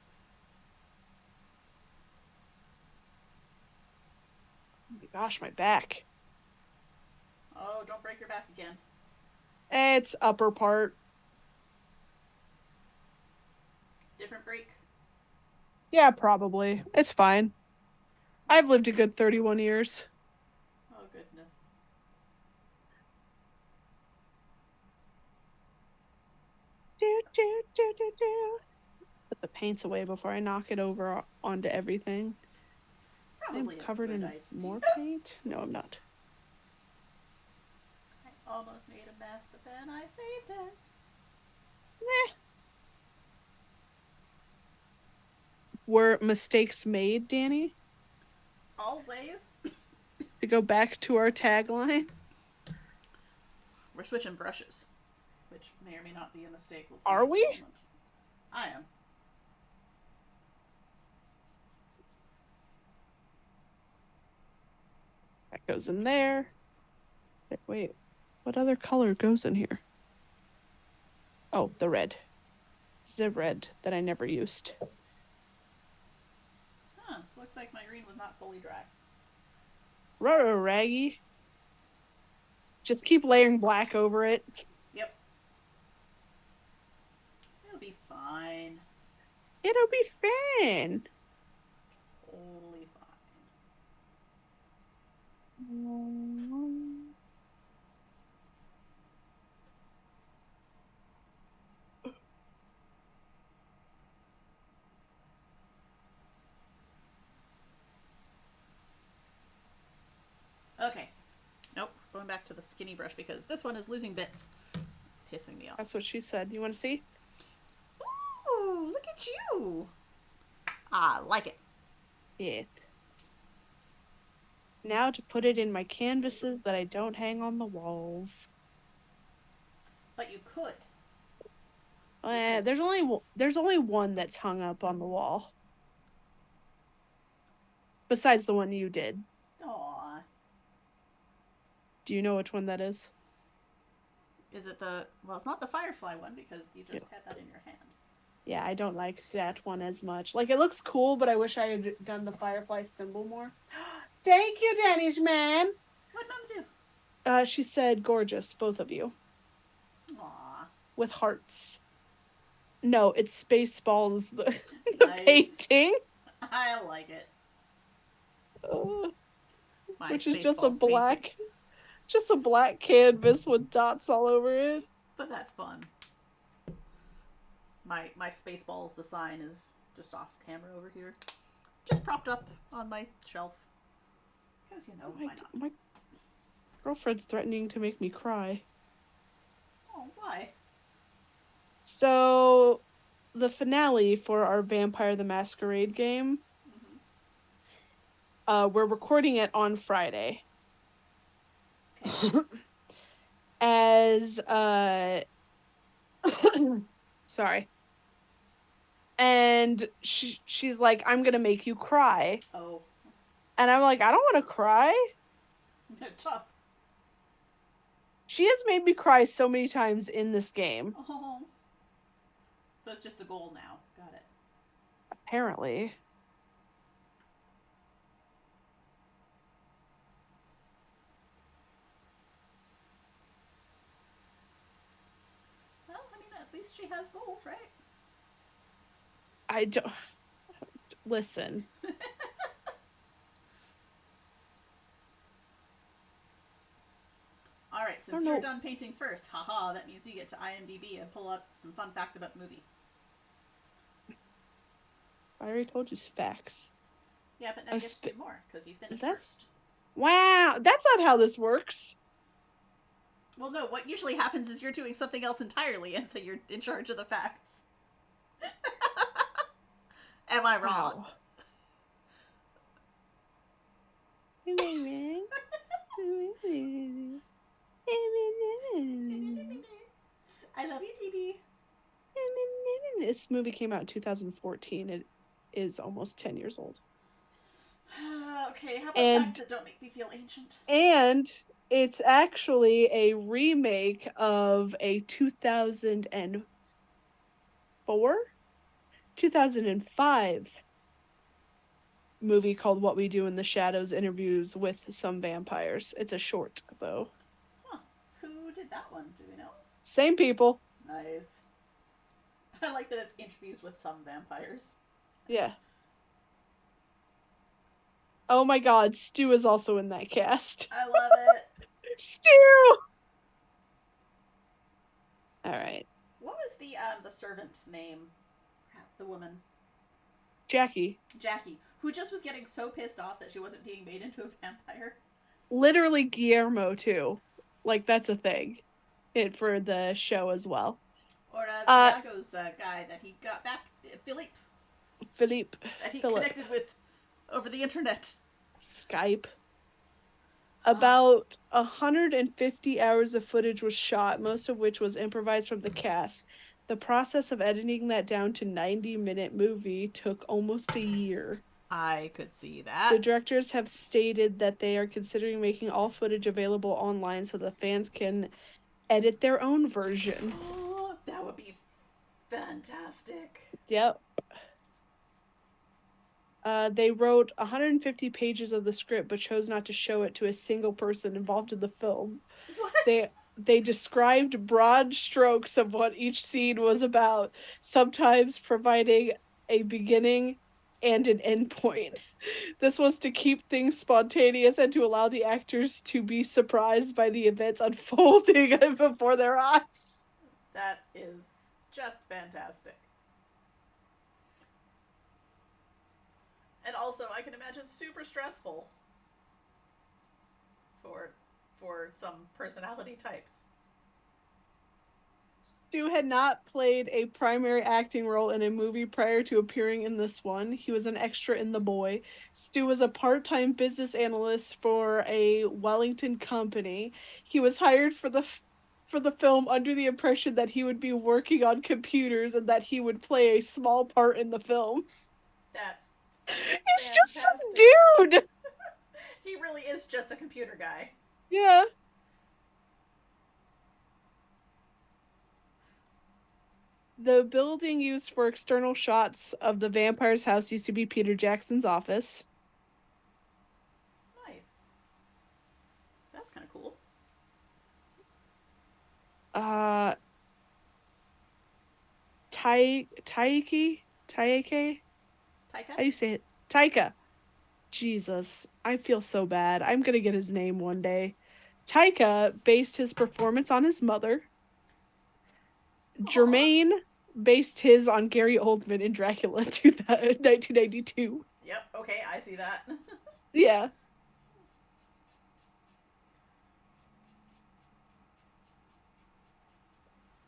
S1: Oh my gosh, my back.
S2: Oh, don't break your back again.
S1: It's upper part.
S2: Different break.
S1: Yeah, probably. It's fine. I've lived a good 31 years.
S2: Oh goodness.
S1: Do, do, do, do, do. Put the paints away before I knock it over onto everything. I'm
S2: Probably a
S1: covered
S2: good
S1: in
S2: idea.
S1: more paint? No, I'm not.
S2: I almost made a mess, but then I saved it.
S1: Eh. Were mistakes made, Danny?
S2: Always.
S1: To go back to our tagline?
S2: We're switching brushes, which may or may not be a mistake. We'll see
S1: Are
S2: in a
S1: we?
S2: moment. I am.
S1: That goes in there. Wait, what other color goes in here? Oh, the red. This is a red that I never used.
S2: Huh. Looks like my green was not fully dry.
S1: Raggy. Just keep layering black over it.
S2: Yep. It'll be fine.
S1: It'll be fine.
S2: Totally fine. Okay. Nope. Going back to the skinny brush because this one is losing bits. It's pissing me off.
S1: That's what she said. You want to see?
S2: Ooh, look at you. I like it.
S1: Yes. Now to put it in my canvases that I don't hang on the walls.
S2: But you could.
S1: There's only one that's hung up on the wall. Besides the one you did.
S2: Aww.
S1: Do you know which one that is?
S2: Is it the. Well, it's not the firefly one because you just had that in your hand.
S1: Yeah, I don't like that one as much. Like, it looks cool, but I wish I had done the firefly symbol more. Thank you, Danish man.
S2: What'd Mom do?
S1: She said gorgeous, both of you.
S2: Aww.
S1: With hearts. No, it's Spaceballs, the
S2: Nice.
S1: painting.
S2: I like it.
S1: Uh,
S2: My
S1: which is just a
S2: Spaceballs painting.
S1: black canvas with dots all over it.
S2: But that's fun. My Spaceballs, the sign is just off camera over here. Just propped up on my shelf. Because, you know, why not?
S1: My girlfriend's threatening to make me cry.
S2: Oh, why?
S1: So, the finale for our Vampire the Masquerade game, we're recording it on Friday.
S2: Okay.
S1: As, sorry. And she's like, I'm gonna make you cry.
S2: Oh.
S1: And I'm like, I don't want to cry.
S2: Tough.
S1: She has made me cry so many times in this game.
S2: Oh. So it's just a goal now. Got it.
S1: Apparently.
S2: Well, I mean, at least she has goals, right?
S1: I don't. Listen.
S2: Alright, since you're done painting first, haha, that means you get to IMDb and pull up some fun fact about the movie.
S1: I already told you facts.
S2: Yeah, but now you get to do more, because you finished first.
S1: Wow, that's not how this works.
S2: Well, no, what usually happens is you're doing something else entirely, and so you're in charge of the facts. Am I wrong?
S1: Am I wrong?
S2: I love you, TB.
S1: This movie came out in 2014. It is almost 10 years old.
S2: Okay, Okay, how about facts
S1: And
S2: that don't make me feel ancient?
S1: and it's actually a remake of a 2004, 2005 movie called What We Do in the Shadows, interviews with some vampires. It's a short though.
S2: Huh. Who did that one? Do we know?
S1: Same people.
S2: Nice. I like that it's interviews with some vampires.
S1: Yeah. Oh my god, Stu is also in that cast.
S2: I love it.
S1: Stu! All right.
S2: What was the servant's name? Crap, the woman.
S1: Jackie.
S2: Jackie, who just was getting so pissed off that she wasn't being made into a vampire.
S1: Literally Guillermo too. Like that's a thing. It for the show as well.
S2: Or
S1: Uh
S2: Thiago's guy that he got back, Philippe,
S1: Philippe
S2: that he
S1: Philip
S2: connected with over the internet.
S1: Skype. About 150 hours of footage was shot, most of which was improvised from the cast. The process of editing that down to 90-minute movie took almost a year.
S2: I could see
S1: The
S2: that.
S1: directors have stated that they are considering making all footage available online so the fans can edit their own version.
S2: Oh, that would be fantastic.
S1: Yep. They wrote 150 pages of the script but chose not to show it to a single person involved in the film.
S2: What?
S1: They described broad strokes of what each scene was about, sometimes providing a beginning and an end point. This was to keep things spontaneous and to allow the actors to be surprised by the events unfolding before their eyes.
S2: That is just fantastic. And also, I can imagine super stressful for some personality types.
S1: Stu had not played a primary acting role in a movie prior to appearing in this one. He was an extra in The Boy. Stu was a part time business analyst for a Wellington company. He was hired for the film under the impression that he would be working on computers and that he would play a small part in the film.
S2: That's
S1: He's just
S2: fantastic.
S1: some dude.
S2: He really is just a computer guy.
S1: Yeah. The building used for external shots of the vampire's house used to be Peter Jackson's office.
S2: Nice. That's kind of cool.
S1: Uh Taike?
S2: Taika?
S1: How do you say it? Taika. Jesus, I feel so bad. I'm gonna get his name one day. Taika based his performance on his mother.
S2: Aw.
S1: Jermaine based his on Gary Oldman in Dracula 1992.
S2: Yep, okay, I see that.
S1: Yeah.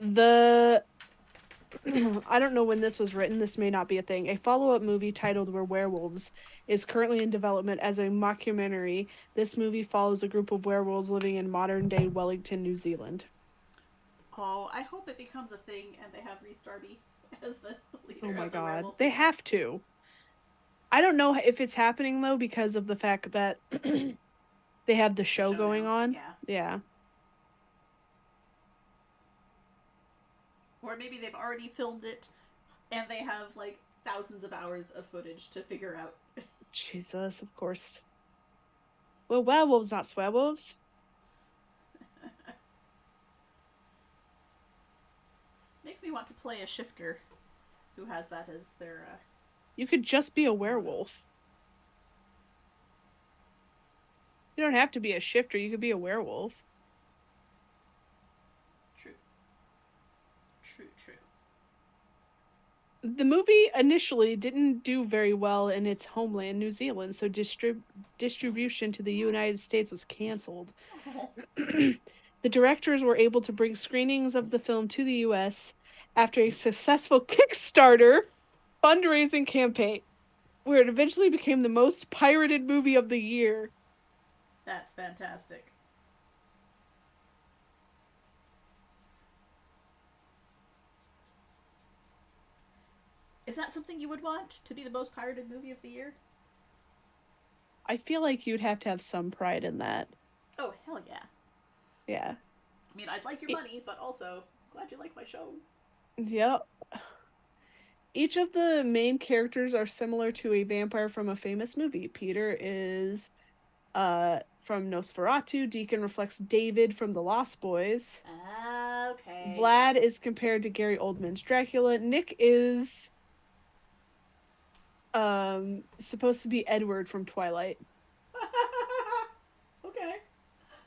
S1: The I don't know when this was written. This may not be a thing. A follow-up movie titled We're Werewolves is currently in development as a mockumentary. This movie follows a group of werewolves living in modern-day Wellington, New Zealand.
S2: Oh, I hope it becomes a thing and they have Reese Darby as the
S1: Oh
S2: leader
S1: my
S2: of the
S1: god.
S2: werewolves
S1: They
S2: again.
S1: have to. I don't know if it's happening though because of the fact that they have the
S2: The
S1: show
S2: show
S1: going
S2: now,
S1: on.
S2: yeah.
S1: Yeah.
S2: Or maybe they've already filmed it and they have like thousands of hours of footage to figure out.
S1: Jesus, of course. Well, werewolves, not swearwolves.
S2: Makes me want to play a shifter who has that as their
S1: You could just be a
S2: motto.
S1: werewolf. You don't have to be a shifter. You could be a werewolf.
S2: True. True, true.
S1: The movie initially didn't do very well in its homeland, New Zealand, so distribution to the United States was canceled.
S2: Oh,
S1: The directors were able to bring screenings of the film to the US after a successful Kickstarter fundraising campaign, where it eventually became the most pirated movie of the year.
S2: that's fantastic. Is that something you would want to be the most pirated movie of the year?
S1: I feel like you'd have to have some pride in that.
S2: Oh, hell yeah.
S1: Yeah.
S2: I mean, I'd like your
S1: E-
S2: money, but also glad you like my show.
S1: Yep. Each of the main characters are similar to a vampire from a famous movie. Peter is from Nosferatu, Deacon reflects David from The Lost Boys.
S2: Ah, okay, yeah.
S1: Vlad is compared to Gary Oldman's Dracula. Nick is supposed to be Edward from Twilight.
S2: Okay.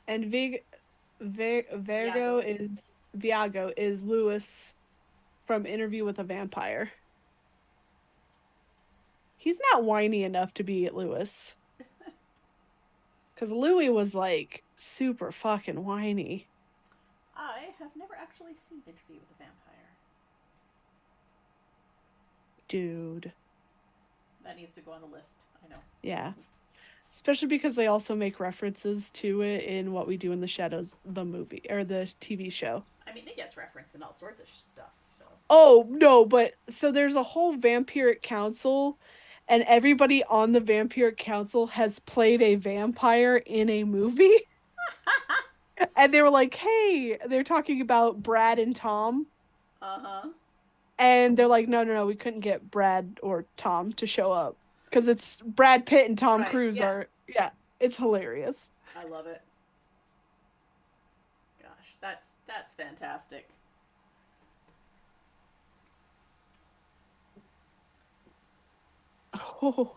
S1: And
S2: Viago.
S1: Viago is Lewis from Interview with a Vampire. He's not whiny enough to be Lewis. Because Louis was like super fucking whiny.
S2: I have never actually seen Interview with a Vampire.
S1: Dude.
S2: That needs to go on the list. I know.
S1: Yeah. Especially because they also make references to it in What We Do in the Shadows, the movie or the TV show.
S2: I mean, it gets referenced in all sorts of stuff, so.
S1: Oh, no, but so there's a whole vampiric council, and everybody on the vampiric council has played a vampire in a movie. And they were like, hey, they're talking about Brad and Tom.
S2: Uh huh.
S1: And they're like, no, no, no, we couldn't get Brad or Tom to show up because it's Brad Pitt and Tom
S2: Right,
S1: Cruise
S2: yeah.
S1: are, yeah, it's hilarious.
S2: I love it. Gosh, that's fantastic.
S1: Oh.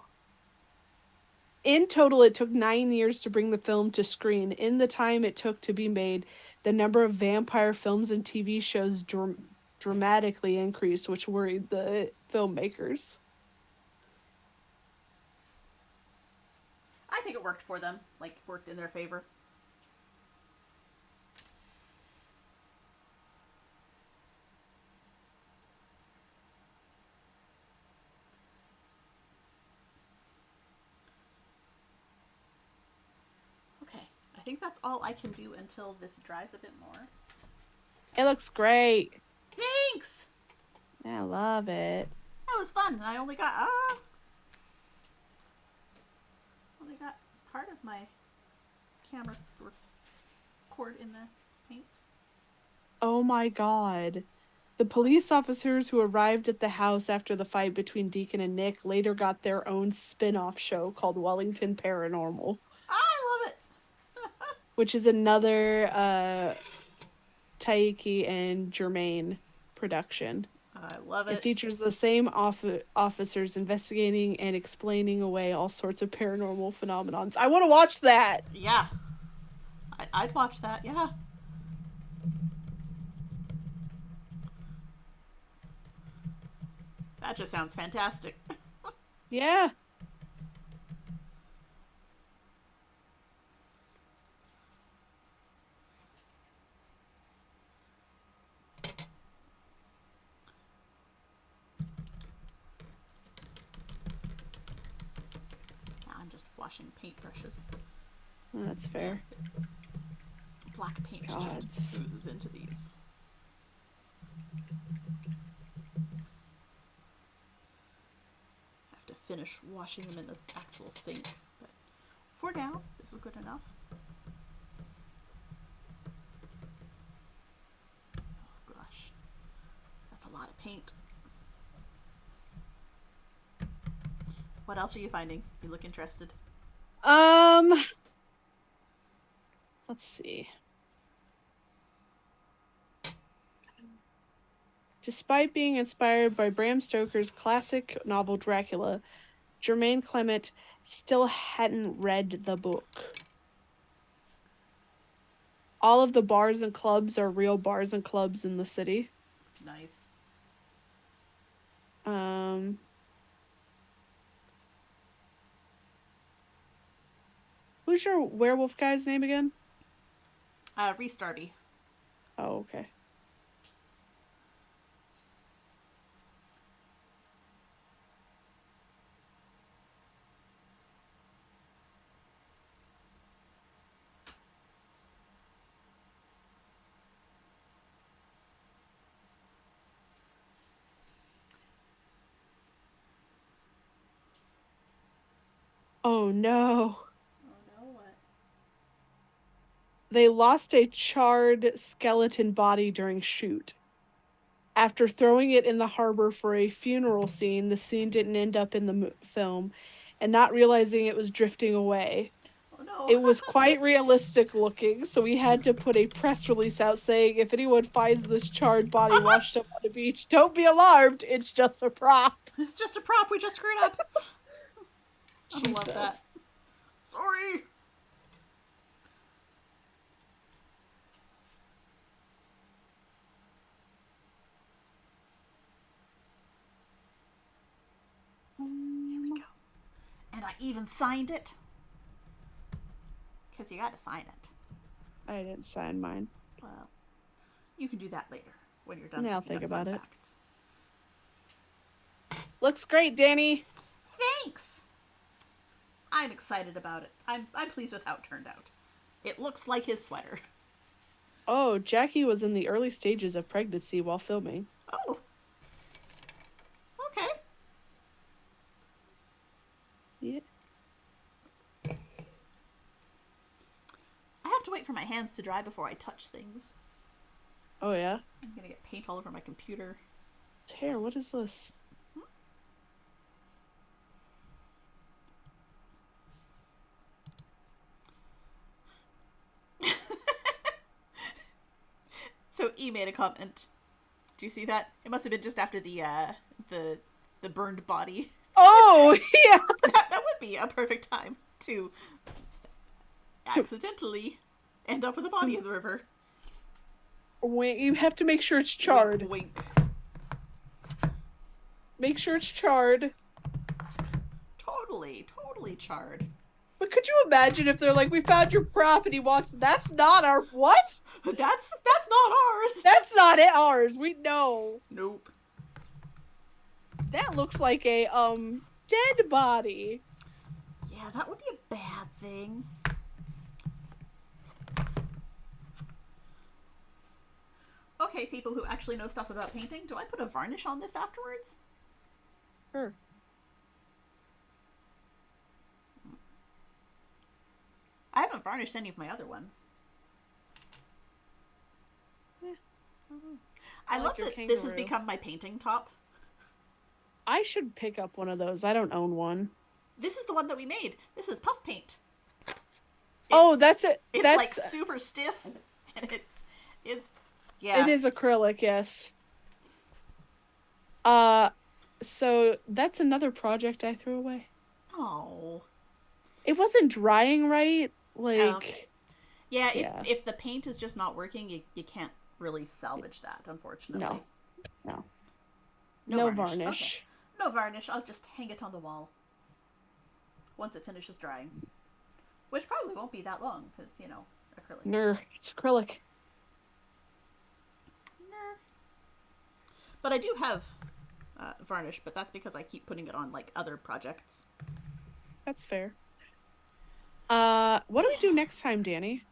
S1: In total, it took 9 years to bring the film to screen. In the time it took to be made, the number of vampire films and TV shows dramatically increased, which worried the filmmakers.
S2: I think it worked for them. Like, worked in their favor. Okay, I think that's all I can do until this dries a bit more.
S1: It looks great.
S2: Thanks!
S1: I love it.
S2: That was fun. I only got part of my camera cord in the paint.
S1: Oh my God. The police officers who arrived at the house after the fight between Deacon and Nick later got their own spin off show called Wellington Paranormal,
S2: I love it.
S1: which is another Taiki and Germain production.
S2: I love
S1: It
S2: it.
S1: features the same officers investigating and explaining away all sorts of paranormal phenomenons. I want to watch that.
S2: Yeah, I'd watch that. Yeah. That just sounds fantastic.
S1: Yeah.
S2: I'm just washing paintbrushes.
S1: That's fair.
S2: Black paint just
S1: Gods.
S2: oozes into these. I have to finish washing them in the actual sink, but for now, this is good enough. Oh gosh, that's a lot of paint. What else are you finding? You look interested.
S1: Um, let's see. Despite being inspired by Bram Stoker's classic novel Dracula, Germain Clement still hadn't read the book. All of the bars and clubs are real bars and clubs in the city.
S2: Nice.
S1: Um, who's your werewolf guy's name again?
S2: Restarty.
S1: Oh, okay. Oh no.
S2: Oh no, what?
S1: They lost a charred skeleton body during shoot. After throwing it in the harbor for a funeral scene, the scene didn't end up in the film, and not realizing it was drifting away.
S2: Oh no.
S1: It was quite realistic looking, so we had to put a press release out saying if anyone finds this charred body washed up on the beach, don't be alarmed, it's just a prop.
S2: It's just a prop. We just screwed up. I love
S1: Jesus.
S2: that. Sorry. Here we go. And I even signed it. Because you gotta sign it.
S1: I didn't sign mine.
S2: Well, you can do that later when you're done
S1: Yeah, I'll
S2: thinking
S1: think
S2: of fun
S1: about it.
S2: facts.
S1: Looks great, Danny.
S2: Thanks! I'm excited about it. I'm pleased with how it turned out. It looks like his sweater.
S1: Oh, Jackie was in the early stages of pregnancy while filming.
S2: Oh, okay.
S1: Yeah.
S2: I have to wait for my hands to dry before I touch things.
S1: Oh, yeah?
S2: I'm gonna get paint all over my computer.
S1: Tear, what is this?
S2: So E made a comment. Do you see that? It must have been just after the burned body.
S1: Oh, yeah.
S2: That would be a perfect time to accidentally end up with a body in the river.
S1: Wait, you have to make sure it's charred.
S2: Wink, wink.
S1: Make sure it's charred.
S2: Totally charred.
S1: But could you imagine if they're like, we found your prop, and he walks, that's not our, what?
S2: That's not ours.
S1: That's not it, ours. We know.
S2: Nope.
S1: That looks like a, dead body.
S2: Yeah, that would be a bad thing. Okay, people who actually know stuff about painting, do I put a varnish on this afterwards?
S1: Sure.
S2: I haven't varnished any of my other ones.
S1: Yeah.
S2: I
S1: like
S2: love
S1: your
S2: that this has
S1: kangaroo.
S2: become my painting top.
S1: I should pick up one of those. I don't own one.
S2: This is the one that we made. This is puff paint.
S1: Oh, that's it.
S2: It's
S1: That's
S2: like super stiff, and it's yeah.
S1: It is acrylic, yes. So that's another project I threw away.
S2: Oh.
S1: It wasn't drying right. Like,
S2: Okay. Yeah,
S1: Yeah.
S2: if the paint is just not working, you can't really salvage that, unfortunately.
S1: No.
S2: No
S1: No
S2: varnish.
S1: varnish.
S2: Okay. No varnish. I'll just hang it on the wall once it finishes drying. Which probably won't be that long, because, acrylic.
S1: No, it's acrylic.
S2: Nah. But I do have varnish, but that's because I keep putting it on, like, other projects.
S1: That's fair. What do we do next time, Danny?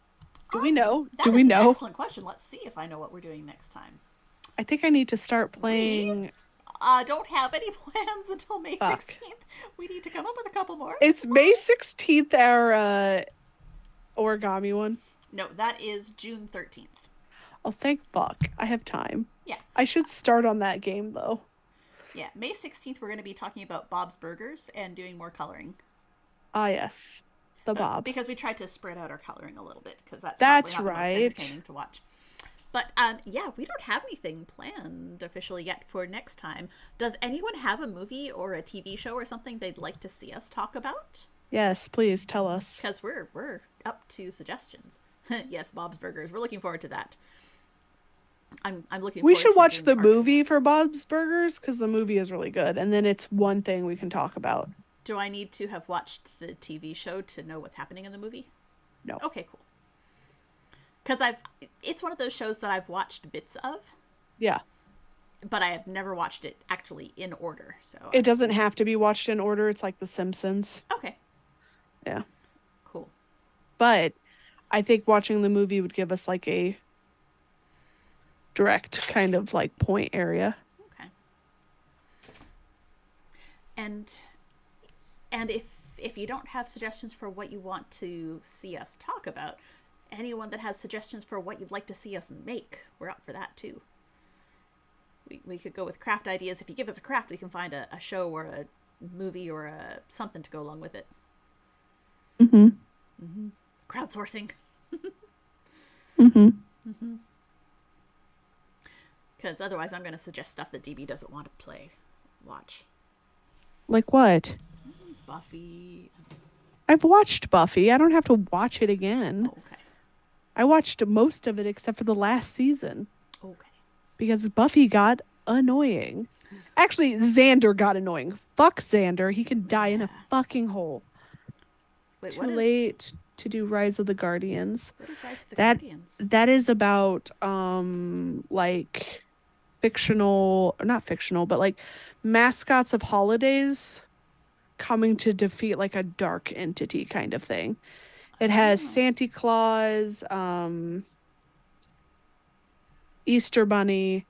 S1: Do we know?
S2: That
S1: Do we
S2: is an
S1: know?
S2: excellent question. Let's see if I know what we're doing next time.
S1: I think I need to start playing.
S2: Don't have any plans until May
S1: Fuck.
S2: 16th. We need to come up with a couple more.
S1: It's May 16th, our origami one.
S2: No, that is June 13th.
S1: Oh, thank fuck. I have time.
S2: Yeah.
S1: I should start on that game, though.
S2: Yeah, May 16th, we're going to be talking about Bob's Burgers and doing more coloring.
S1: Ah, yes. The Bob.
S2: Because we tried to spread out our coloring a little bit, because that's
S1: That's
S2: probably not the most
S1: right.
S2: entertaining to watch. But, yeah, we don't have anything planned officially yet for next time. Does anyone have a movie or a TV show or something they'd like to see us talk about?
S1: Yes, please tell us.
S2: Because we're up to suggestions. Yes, Bob's Burgers. We're looking forward to that. I'm looking
S1: We
S2: forward
S1: should
S2: to
S1: watch
S2: doing
S1: the
S2: part two.
S1: movie for Bob's Burgers because the movie is really good. And then it's one thing we can talk about.
S2: Do I need to have watched the TV show to know what's happening in the movie?
S1: No.
S2: Okay, cool. Because it's one of those shows that I've watched bits of,
S1: Yeah.
S2: but I have never watched it actually in order. So
S1: It doesn't have to be watched in order. It's like The Simpsons.
S2: okay,
S1: Yeah.
S2: cool.
S1: But I think watching the movie would give us like a direct kind of like point area.
S2: Okay. And if you don't have suggestions for what you want to see us talk about, anyone that has suggestions for what you'd like to see us make, we're up for that too. We could go with craft ideas. If you give us a craft, we can find a show or a movie or something to go along with it.
S1: Mm-hmm.
S2: Crowdsourcing.
S1: Mm-hmm.
S2: Because otherwise I'm going to suggest stuff that DB doesn't want to watch.
S1: Like what?
S2: Buffy.
S1: I've watched Buffy. I don't have to watch it again.
S2: Oh, okay.
S1: I watched most of it except for the last season
S2: Okay.
S1: because Buffy got annoying. Actually, Xander got annoying. Fuck Xander. He can die in a fucking hole.
S2: Wait,
S1: Too late to do Rise of the Guardians.
S2: What is Rise of the
S1: That
S2: Guardians?
S1: that is about like fictional, not fictional, but like mascots of holidays coming to defeat like a dark entity kind of thing. It has
S2: Oh.
S1: Santa Claus, Easter Bunny,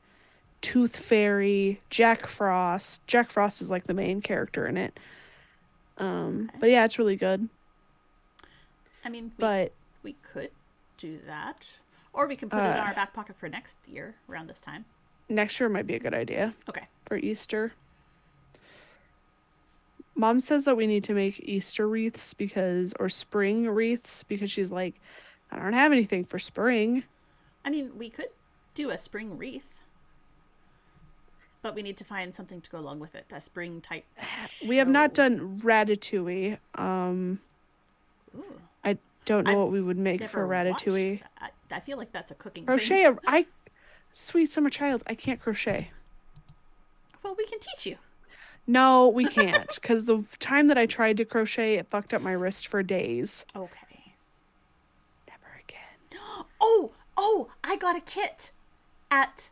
S1: Tooth Fairy, Jack Frost. Jack Frost is like the main character in it.
S2: Okay.
S1: But yeah, it's really good.
S2: I mean,
S1: But
S2: we could do that, or we can put it in our back pocket for next year around this time.
S1: next year might be a good idea
S2: Okay.
S1: for Easter. Mom says that we need to make Easter wreaths or spring wreaths because she's like, I don't have anything for spring.
S2: I mean, we could do a spring wreath, but we need to find something to go along with it. A spring type show.
S1: We have not done ratatouille.
S2: Ooh.
S1: I don't know
S2: I've
S1: what we would make for ratatouille.
S2: I feel like that's a cooking
S1: Crochet.
S2: thing.
S1: Sweet summer child, I can't crochet.
S2: Well, we can teach you.
S1: No, we can't because the time that I tried to crochet, it fucked up my wrist for days.
S2: Okay.
S1: Never again.
S2: Oh, I got a kit at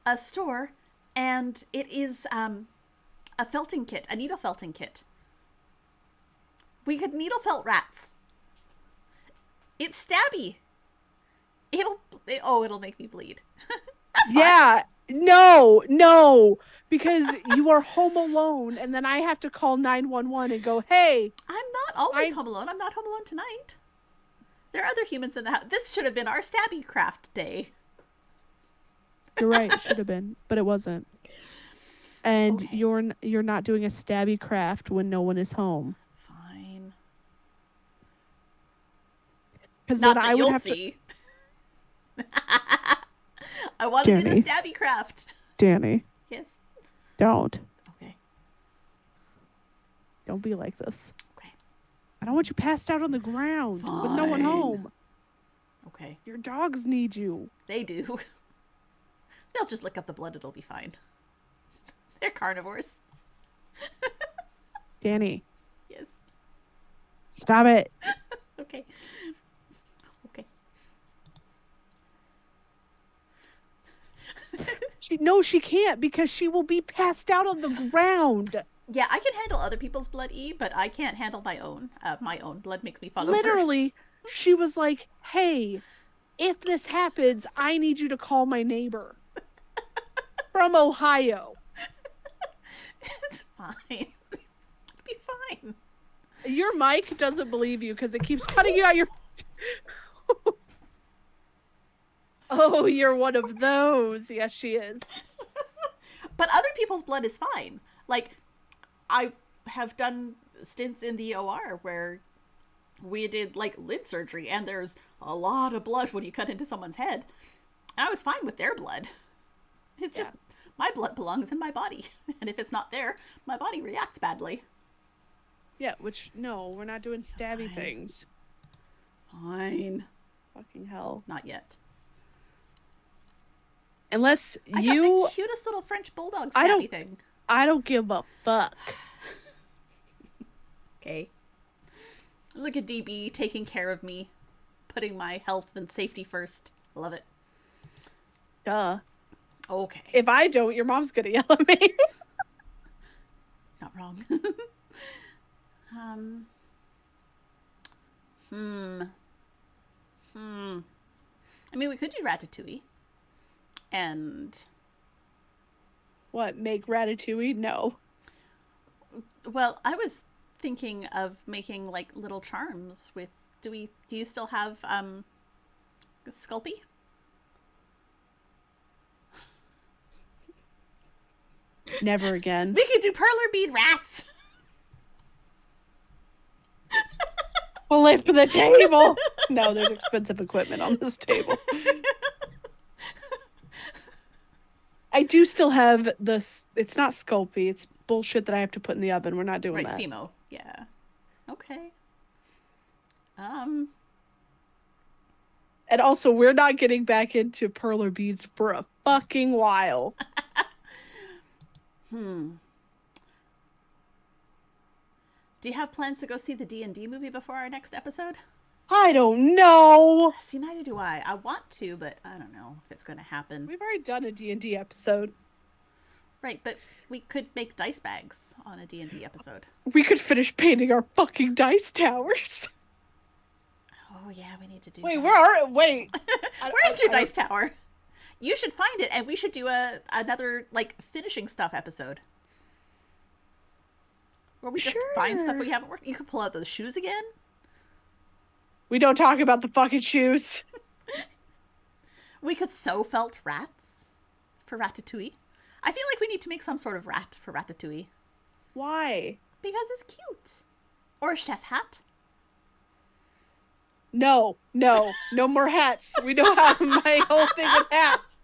S2: a store, and it is a felting kit, a needle felting kit. We could needle felt rats. It's stabby. It'll make me bleed. That's fine.
S1: Yeah, no, because you are home alone, and then I have to call 911 and go, hey.
S2: I'm not always home alone. I'm not home alone tonight. There are other humans in the house. This should have been our stabby craft day.
S1: You're right, it should have been, but it wasn't. And
S2: Okay.
S1: you're not doing a stabby craft when no one is home.
S2: Fine.
S1: Because
S2: Not
S1: then
S2: that
S1: I would
S2: you'll
S1: have
S2: see. I want to do the
S1: Danny.
S2: stabby craft.
S1: Danny,
S2: Yes.
S1: don't.
S2: Okay.
S1: Don't be like this.
S2: Okay.
S1: I don't want you passed out on the ground with no one
S2: Fine.
S1: home.
S2: Okay.
S1: Your dogs need you.
S2: They do. They'll just lick up the blood. It'll be fine. They're carnivores.
S1: Danny,
S2: Yes.
S1: stop it.
S2: Okay. Okay.
S1: She can't because she will be passed out on the ground.
S2: Yeah, I can handle other people's blood, but I can't handle my own. My own blood makes me fall over.
S1: Literally, she was like, hey, if this happens, I need you to call my neighbor from Ohio.
S2: It's fine. It'll be fine.
S1: Your mic doesn't believe you because it keeps cutting you out your. Oh, you're one of those. Yes, she is.
S2: But other people's blood is fine. Like, I have done stints in the OR where we did like lid surgery, and there's a lot of blood when you cut into someone's head. And I was fine with their blood. It's just my blood belongs in my body, and if it's not there, my body reacts badly.
S1: Yeah, no, we're not doing stabby things.
S2: Fine.
S1: Fucking hell.
S2: Not yet.
S1: Unless
S2: I got the cutest little French bulldog stabby thing.
S1: I don't give a fuck.
S2: Okay. Look at DB taking care of me, putting my health and safety first. Love it.
S1: Duh.
S2: Okay.
S1: If I don't, your mom's gonna yell at me.
S2: Not wrong. I mean, we could do Ratatouille. And,
S1: What, make ratatouille? No.
S2: well, I was thinking of making like little charms with. Do you still have Sculpey?
S1: Never again.
S2: We could do perler bead rats.
S1: We'll lay for the table. No, there's expensive equipment on this table. I do still have this. It's not Sculpey. It's bullshit that I have to put in the oven. We're not doing
S2: Right,
S1: that.
S2: Fimo. Yeah. Okay.
S1: And also, we're not getting back into perler beads for a fucking while.
S2: Do you have plans to go see the D&D movie before our next episode?
S1: I don't know.
S2: See, neither do I. I want to, but I don't know if it's going to happen.
S1: We've already done a D&D episode.
S2: Right, but we could make dice bags on a D&D episode.
S1: We could finish painting our fucking dice towers.
S2: Oh, yeah, we need to do
S1: Wait,
S2: that.
S1: where are... Wait.
S2: Where's your dice tower? You should find it, and we should do another, like, finishing stuff episode. Where we just find stuff we haven't worked. You could pull out those shoes again.
S1: We don't talk about the fucking shoes.
S2: We could sew felt rats for Ratatouille. I feel like we need to make some sort of rat for Ratatouille.
S1: Why?
S2: Because it's cute. Or a chef hat.
S1: No more hats. We know how my whole thing with hats.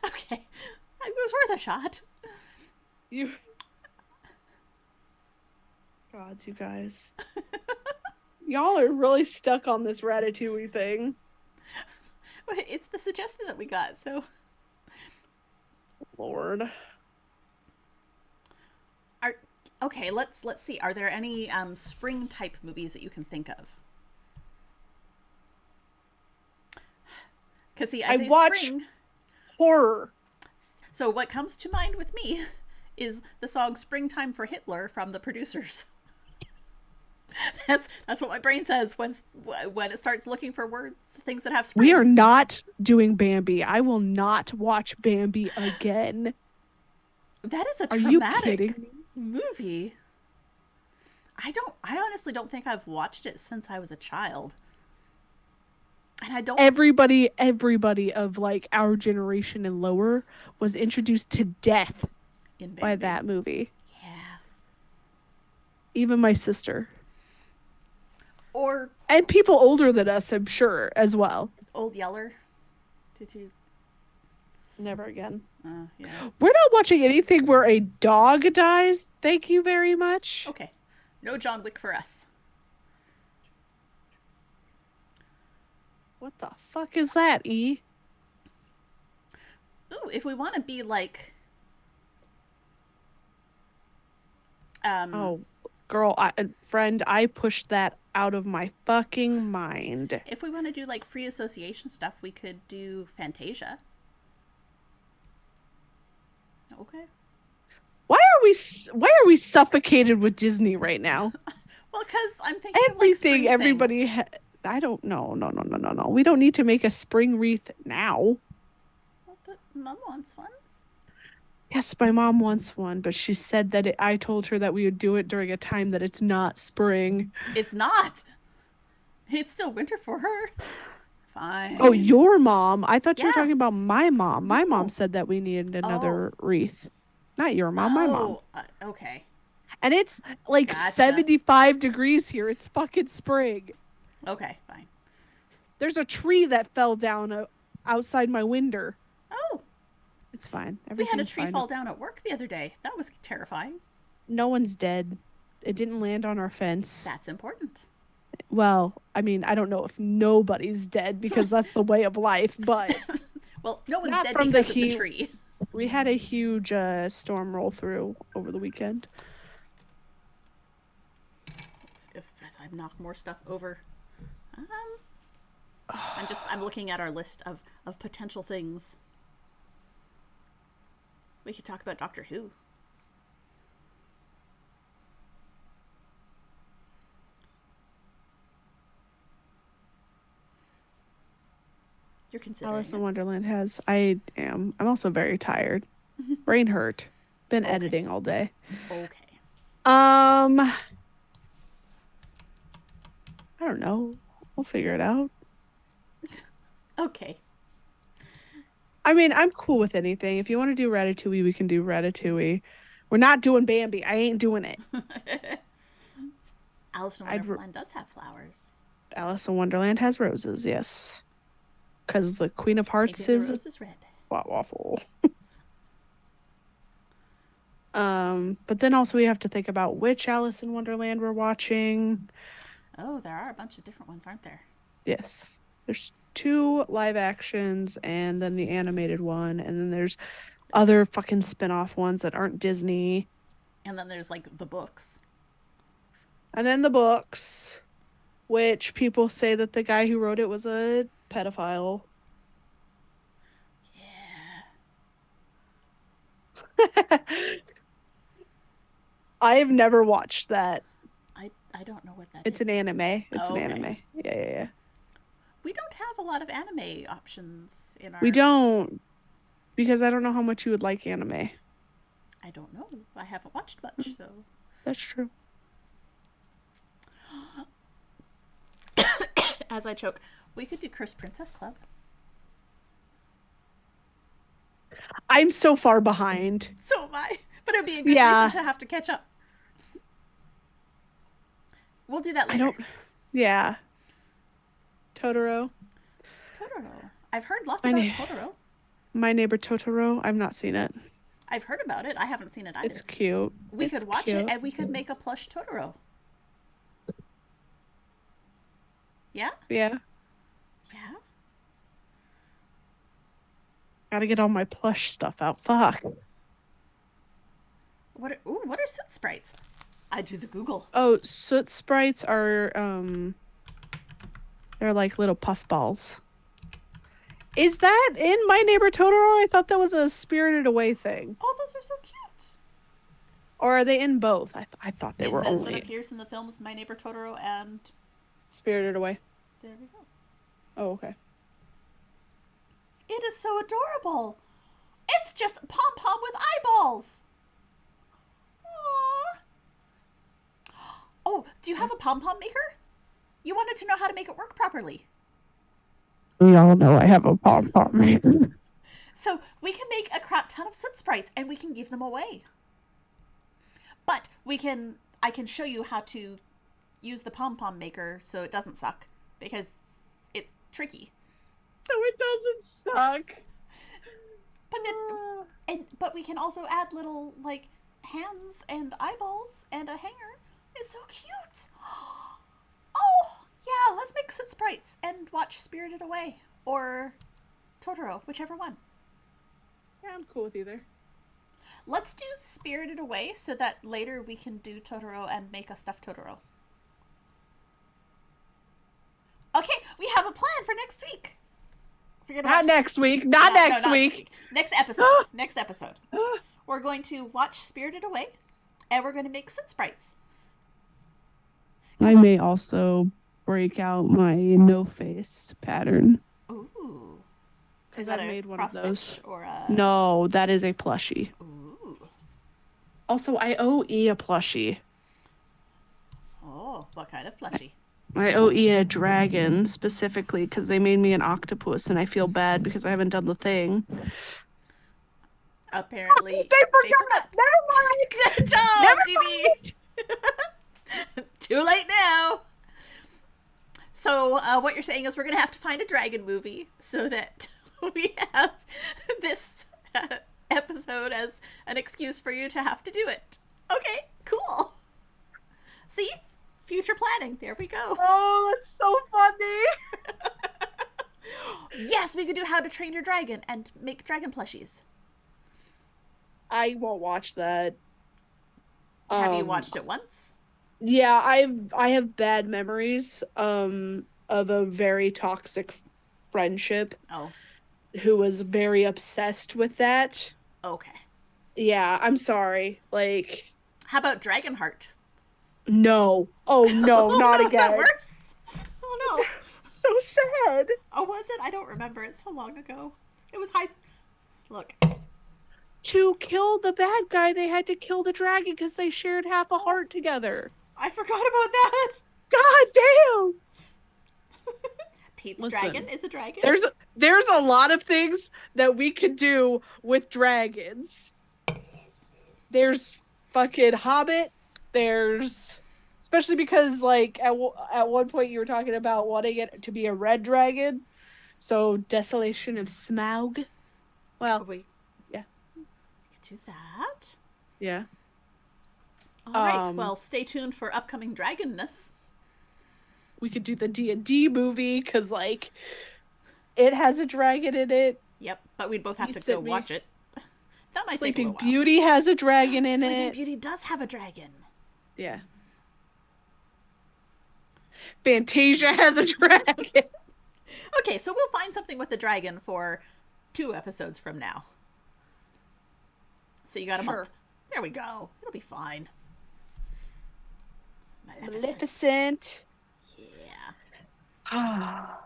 S2: Okay. It was worth a shot.
S1: You... Gods, you guys. Y'all are really stuck on this Ratatouille thing.
S2: It's the suggestion that we got, so...
S1: Lord.
S2: Okay, let's see. Are there any spring type movies that you can think of? Because see, I
S1: watch
S2: spring,
S1: horror.
S2: so what comes to mind with me is the song "Springtime for Hitler" from the Producers. That's what my brain says when it starts looking for words, things that have spring.
S1: We are not doing Bambi. I will not watch Bambi again.
S2: That is a
S1: Are you
S2: traumatic
S1: kidding me?
S2: movie. I honestly don't think I've watched it since I was a child. And I don't...
S1: Everybody of like our generation and lower was introduced to death by that movie.
S2: Yeah.
S1: Even my sister.
S2: Or...
S1: And people older than us, I'm sure, as well.
S2: Old Yeller. Did you...
S1: Never again.
S2: Yeah.
S1: We're not watching anything where a dog dies. Thank you very much.
S2: Okay. No John Wick for us.
S1: What the fuck is that, E?
S2: Ooh, if we want to be like...
S1: Oh, girl, friend, I pushed that out of my fucking mind.
S2: If we want to do like free association stuff, we could do Fantasia. Okay.
S1: Why are we suffocated with Disney right now?
S2: Well, because I'm thinking
S1: everything
S2: like
S1: everybody I don't know. No. We don't need to make a spring wreath now.
S2: Well, but Mom wants one.
S1: Yes, my mom wants one, but she said that I told her that we would do it during a time that it's not spring.
S2: It's not. It's still winter for her. Fine.
S1: Oh, your mom? I thought you were talking about my mom. My mom said that we needed another wreath. Not your mom, my mom.
S2: Okay.
S1: And it's like 75 degrees here. It's fucking spring.
S2: Okay, fine.
S1: There's a tree that fell down outside my window.
S2: Oh.
S1: It's fine.
S2: We had a tree fall down at work the other day. That was terrifying.
S1: No one's dead. It didn't land on our fence.
S2: That's important.
S1: Well, I mean, I don't know if nobody's dead because that's the way of life, but...
S2: Well, no one's
S1: not
S2: dead
S1: from
S2: because
S1: the
S2: of
S1: heat.
S2: the tree.
S1: We had a huge storm roll through over the weekend.
S2: As I knock more stuff over. I'm looking at our list of potential things. We could talk about Doctor Who. You're considering
S1: Alice in
S2: it.
S1: Wonderland has. I am. I'm also very tired. Brain hurt. Been editing all day.
S2: Okay.
S1: I don't know. We'll figure it out.
S2: Okay.
S1: I mean, I'm cool with anything. If you want to do Ratatouille, we can do Ratatouille. We're not doing Bambi. I ain't doing it.
S2: Alice in
S1: I'd
S2: Wonderland does have flowers.
S1: Alice in Wonderland has roses, yes. Because the Queen of
S2: Painting
S1: Hearts
S2: the
S1: is a
S2: roses red.
S1: waffle. But then also we have to think about which Alice in Wonderland we're watching.
S2: Oh, there are a bunch of different ones, aren't there?
S1: Yes. There's two live actions and then the animated one, and then there's other fucking spin-off ones that aren't Disney.
S2: And then there's like the books.
S1: And then the books, which people say that the guy who wrote it was a pedophile.
S2: Yeah.
S1: I've never watched that.
S2: I don't know what that
S1: It's
S2: is.
S1: an anime. It's
S2: Oh,
S1: an
S2: okay.
S1: anime. Yeah.
S2: We don't have a lot of anime options in
S1: We
S2: our.
S1: don't, because I don't know how much you would like anime.
S2: I don't know. I haven't watched much, so.
S1: That's true.
S2: As I choke, we could do Curse Princess Club.
S1: I'm so far behind.
S2: So am I. But it'd be a good reason
S1: Yeah,
S2: to have to catch up. We'll do that
S1: I
S2: later.
S1: don't. Yeah. Totoro.
S2: Totoro. I've heard lots
S1: My
S2: about
S1: na-
S2: Totoro.
S1: My neighbor Totoro. I've not seen it.
S2: I've heard about it. I haven't seen it
S1: It's
S2: either.
S1: cute.
S2: We
S1: It's
S2: could watch it
S1: cute.
S2: and we could make a plush Totoro. Yeah?
S1: Yeah.
S2: Yeah?
S1: Gotta get all my plush stuff out. Fuck.
S2: What are soot sprites? I do the Google.
S1: Oh, soot sprites are they're like little puff balls. Is that in My Neighbor Totoro? I thought that was a Spirited Away thing.
S2: Oh, those are so cute.
S1: Or are they in both? I thought they
S2: It
S1: were
S2: says that
S1: only
S2: appears in the films My Neighbor Totoro and
S1: Spirited Away.
S2: there we go.
S1: Oh, okay.
S2: It is so adorable. It's just a pom pom with eyeballs. Aww. Oh, do you have a pom pom maker? You wanted to know how to make it work properly.
S1: We all know I have a pom pom.
S2: So we can make a crap ton of soot sprites and we can give them away. But I can show you how to use the pom pom maker so it doesn't suck because it's tricky.
S1: So it doesn't suck.
S2: But then but we can also add little like hands and eyeballs and a hanger. It's so cute. Oh, yeah, let's make soot sprites and watch Spirited Away or Totoro, whichever one.
S1: Yeah, I'm cool with either.
S2: Let's do Spirited Away so that later we can do Totoro and make a stuffed Totoro. Okay, we have a plan for next week. We're gonna
S1: Not
S2: watch...
S1: next week. Not next week.
S2: Next episode. Next episode. We're going to watch Spirited Away and we're going to make soot sprites.
S1: I may also break out my no face pattern.
S2: Ooh.
S1: Because
S2: Is that
S1: I
S2: a
S1: made one of
S2: cross
S1: those.
S2: stitch or a...
S1: No, that is a plushie.
S2: Ooh.
S1: Also, I owe E a plushie.
S2: Oh, what kind of plushie?
S1: I owe E a dragon specifically because they made me an octopus and I feel bad because I haven't done the thing.
S2: Apparently,
S1: They forgot. Never mind.
S2: Good job,
S1: Never
S2: DB. Too late now. So, what you're saying is we're going to have to find a dragon movie so that we have this episode as an excuse for you to have to do it. Okay, cool. See? Future planning. There we go.
S1: Oh, that's so funny.
S2: Yes, we could do How to Train Your Dragon and make dragon plushies.
S1: I won't watch that.
S2: Have you watched it once?
S1: Yeah, I have bad memories of a very toxic friendship
S2: Oh,
S1: who was very obsessed with that.
S2: okay.
S1: Yeah, I'm sorry. Like,
S2: How about Dragonheart?
S1: no. Oh no,
S2: Oh,
S1: not
S2: no,
S1: again.
S2: Is that worse? Oh no.
S1: So sad.
S2: Oh, was it? I don't remember. It's so long ago. It was high. Look.
S1: to kill the bad guy, they had to kill the dragon because they shared half a heart together.
S2: I forgot about that.
S1: God damn!
S2: Pete's dragon
S1: Listen,
S2: is a dragon.
S1: there's a lot of things that we could do with dragons. There's fucking Hobbit. There's especially because like at one point you were talking about wanting it to be a red dragon. So Desolation of Smaug.
S2: Oh,
S1: Well,
S2: we
S1: yeah,
S2: could do that.
S1: yeah.
S2: All right.
S1: Um,
S2: Well, stay tuned for upcoming dragonness.
S1: we could do the D&D movie because like it has a dragon in it.
S2: Yep, but we'd both have
S1: You
S2: to go
S1: sent me.
S2: watch it. That might take a
S1: Sleeping
S2: little while.
S1: Beauty has a dragon in
S2: Sleeping
S1: it.
S2: Beauty does have a dragon.
S1: Yeah. Fantasia has a dragon.
S2: Okay, so we'll find something with the dragon for 2 episodes from now. So you got a
S1: Sure.
S2: month. There we go. It'll be fine.
S1: Maleficent.
S2: Yeah.
S1: Ah.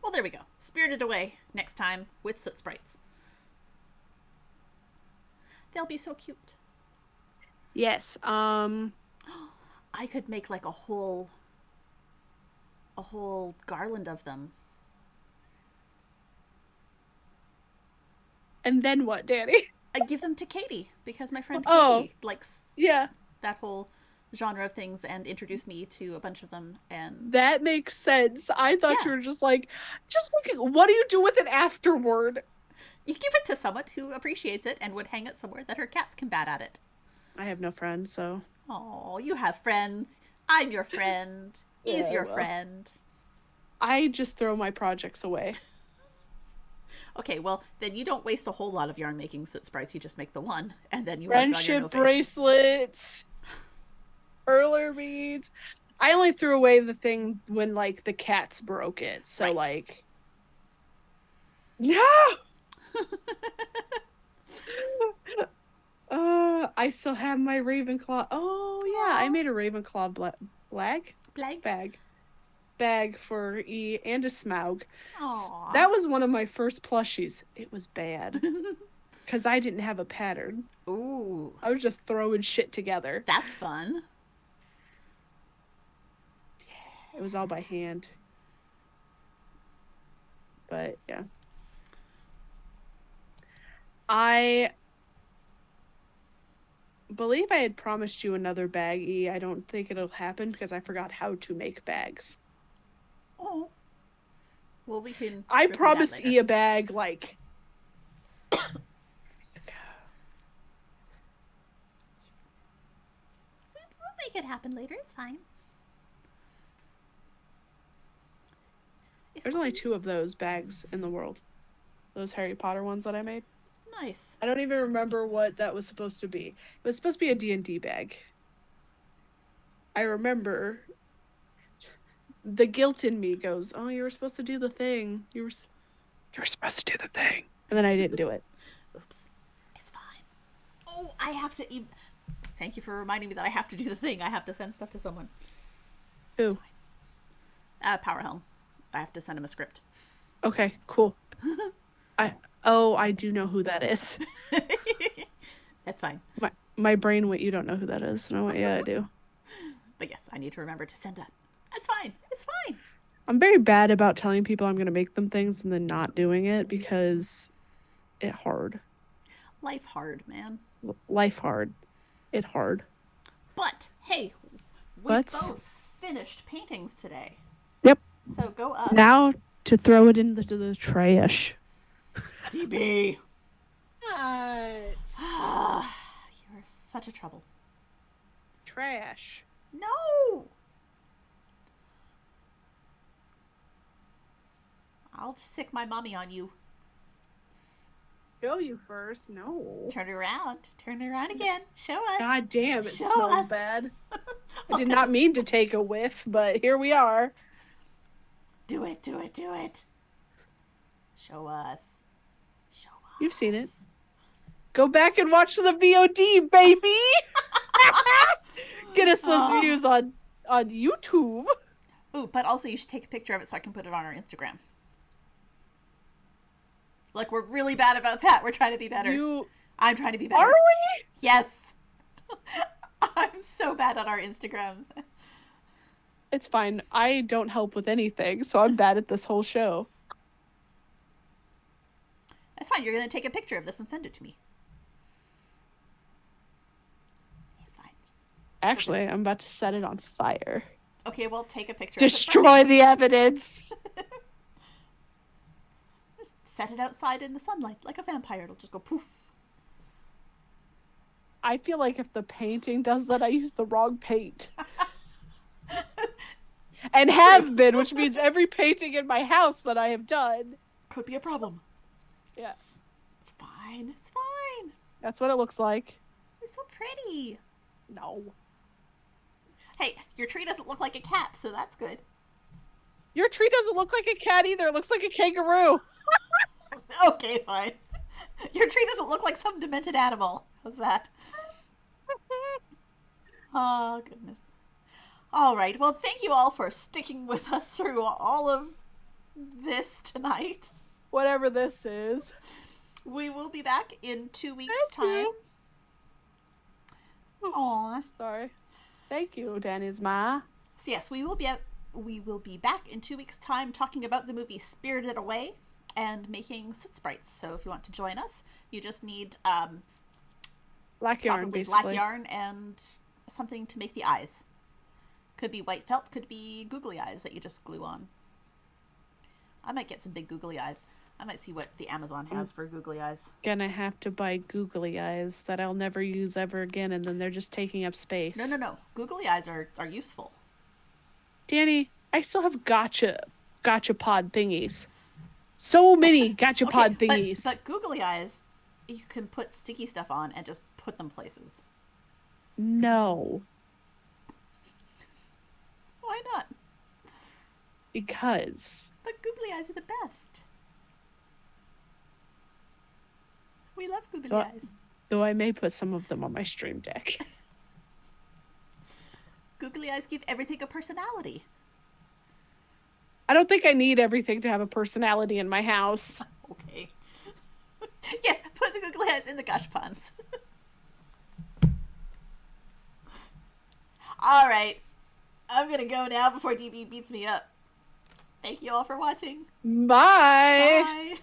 S2: Well, there we go. Spirited Away next time with Soot Sprites. They'll be so cute.
S1: Yes.
S2: I could make like a whole garland of them.
S1: And then what, Danny?
S2: I give them to Katie because my friend
S1: Oh,
S2: Katie likes
S1: yeah.
S2: that whole genre of things and introduced me to a bunch of them. And
S1: That makes sense. I thought
S2: yeah,
S1: you were just like, just looking. What do you do with it afterward?
S2: you give it to someone who appreciates it and would hang it somewhere that her cats can bat at it.
S1: I have no friends, so.
S2: Oh, you have friends. I'm your friend. He's
S1: Yeah,
S2: your
S1: well.
S2: friend.
S1: I just throw my projects away.
S2: Okay, well, then you don't waste a whole lot of yarn making Soot Sprites. You just make the one, and then you work on your
S1: Friendship
S2: no face.
S1: bracelets, perler beads. I only threw away the thing when like the cats broke it. So
S2: Right.
S1: like, no. I still have my Ravenclaw. Oh yeah, I
S2: Aw.
S1: made a Ravenclaw
S2: Blag?
S1: bag for E and a Smaug.
S2: Aww.
S1: That was one of my first plushies. It was bad because I didn't have a pattern.
S2: Ooh,
S1: I was just throwing shit together.
S2: that's fun.
S1: It was all by hand. But yeah. I believe I had promised you another bag, E. I don't think it'll happen because I forgot how to make bags.
S2: Oh. Well, we can.
S1: I
S2: review that
S1: promised
S2: later.
S1: E a bag like
S2: We'll make it happen later. It's fine. It's
S1: there's
S2: fine.
S1: only 2 of those bags in the world. Those Harry Potter ones that I made.
S2: Nice.
S1: I don't even remember what that was supposed to be. It was supposed to be a D&D bag. I remember the guilt in me goes, "Oh, you were supposed to do the thing. You were supposed to do the thing." And then I didn't do it.
S2: Oops. It's fine. Oh, I have to. Thank you for reminding me that I have to do the thing. I have to send stuff to someone.
S1: Ooh.
S2: Power Helm. I have to send him a script.
S1: Okay, cool. I do know who that is.
S2: That's fine.
S1: My brain went, you don't know who that is. And I went, yeah, I do.
S2: But yes, I need to remember to send that. That's fine. It's fine.
S1: I'm very bad about telling people I'm going to make them things and then not doing it because it hard.
S2: Life hard, man.
S1: Life hard. It hard.
S2: But hey, we
S1: But-
S2: both finished paintings today.
S1: Yep.
S2: So go up.
S1: Now to throw it into the trash.
S2: DB.
S1: What?
S2: You're such a trouble.
S1: Trash.
S2: No. I'll sick my mommy on you.
S1: Show you first. No.
S2: Turn around. Turn around again. Show us.
S1: God damn, it
S2: Show
S1: smells
S2: us.
S1: bad. I did not mean to take a whiff, but here we are.
S2: Do it. Do it. Do it. Show us. Show us.
S1: You've seen it. Go back and watch the VOD, baby. Get us those
S2: Oh.
S1: views on YouTube.
S2: Ooh, but also you should take a picture of it so I can put it on our Instagram. Like, we're really bad about that. We're trying to be better.
S1: You
S2: I'm trying to be
S1: are
S2: better.
S1: we?
S2: Yes. I'm so bad at our Instagram.
S1: It's fine. I don't help with anything, so I'm bad at this whole show.
S2: That's fine. You're going to take a picture of this and send it to me. It's fine.
S1: Actually, I'm about to set it on fire.
S2: Okay, well, take a picture of it
S1: Destroy
S2: burning.
S1: the evidence.
S2: Just set it outside in the sunlight like a vampire. It'll just go poof.
S1: I feel like if the painting does that, I use the wrong paint. And have been, which means every painting in my house that I have done.
S2: Could be a problem.
S1: Yeah,
S2: It's fine. It's fine.
S1: that's what it looks like.
S2: It's so pretty.
S1: No.
S2: Hey, your tree doesn't look like a cat, so that's good.
S1: Your tree doesn't look like a cat either. It looks like a kangaroo.
S2: Okay, fine. Your tree doesn't look like some demented animal. How's that? Oh, goodness. All right. Well, thank you all for sticking with us through all of this tonight.
S1: Whatever this is.
S2: We will be back in 2 weeks'
S1: Thank
S2: time.
S1: you.
S2: Aw.
S1: Sorry. Thank you, Danny's Ma.
S2: So yes, we will be back in 2 weeks' time talking about the movie Spirited Away and making soot sprites. So if you want to join us, you just need
S1: Black yarn,
S2: probably
S1: basically.
S2: black yarn and something to make the eyes. Could be white felt, could be googly eyes that you just glue on. I might get some big googly eyes. I might see what the Amazon has for googly eyes.
S1: Gonna have to buy googly eyes that I'll never use ever again, and then they're just taking up space.
S2: No. Googly eyes are useful.
S1: Danny, I still have gotcha pod thingies. So many gotcha pod thingies.
S2: But googly eyes, you can put sticky stuff on and just put them places.
S1: No.
S2: Why not?
S1: Because.
S2: But googly eyes are the best. We love googly eyes.
S1: Though I may put some of them on my stream deck.
S2: Googly eyes give everything a personality.
S1: I don't think I need everything to have a personality in my house.
S2: Okay. Yes, put the googly eyes in the gush puns. All right. I'm going to go now before DB beats me up. Thank you all for watching.
S1: Bye.
S2: Bye.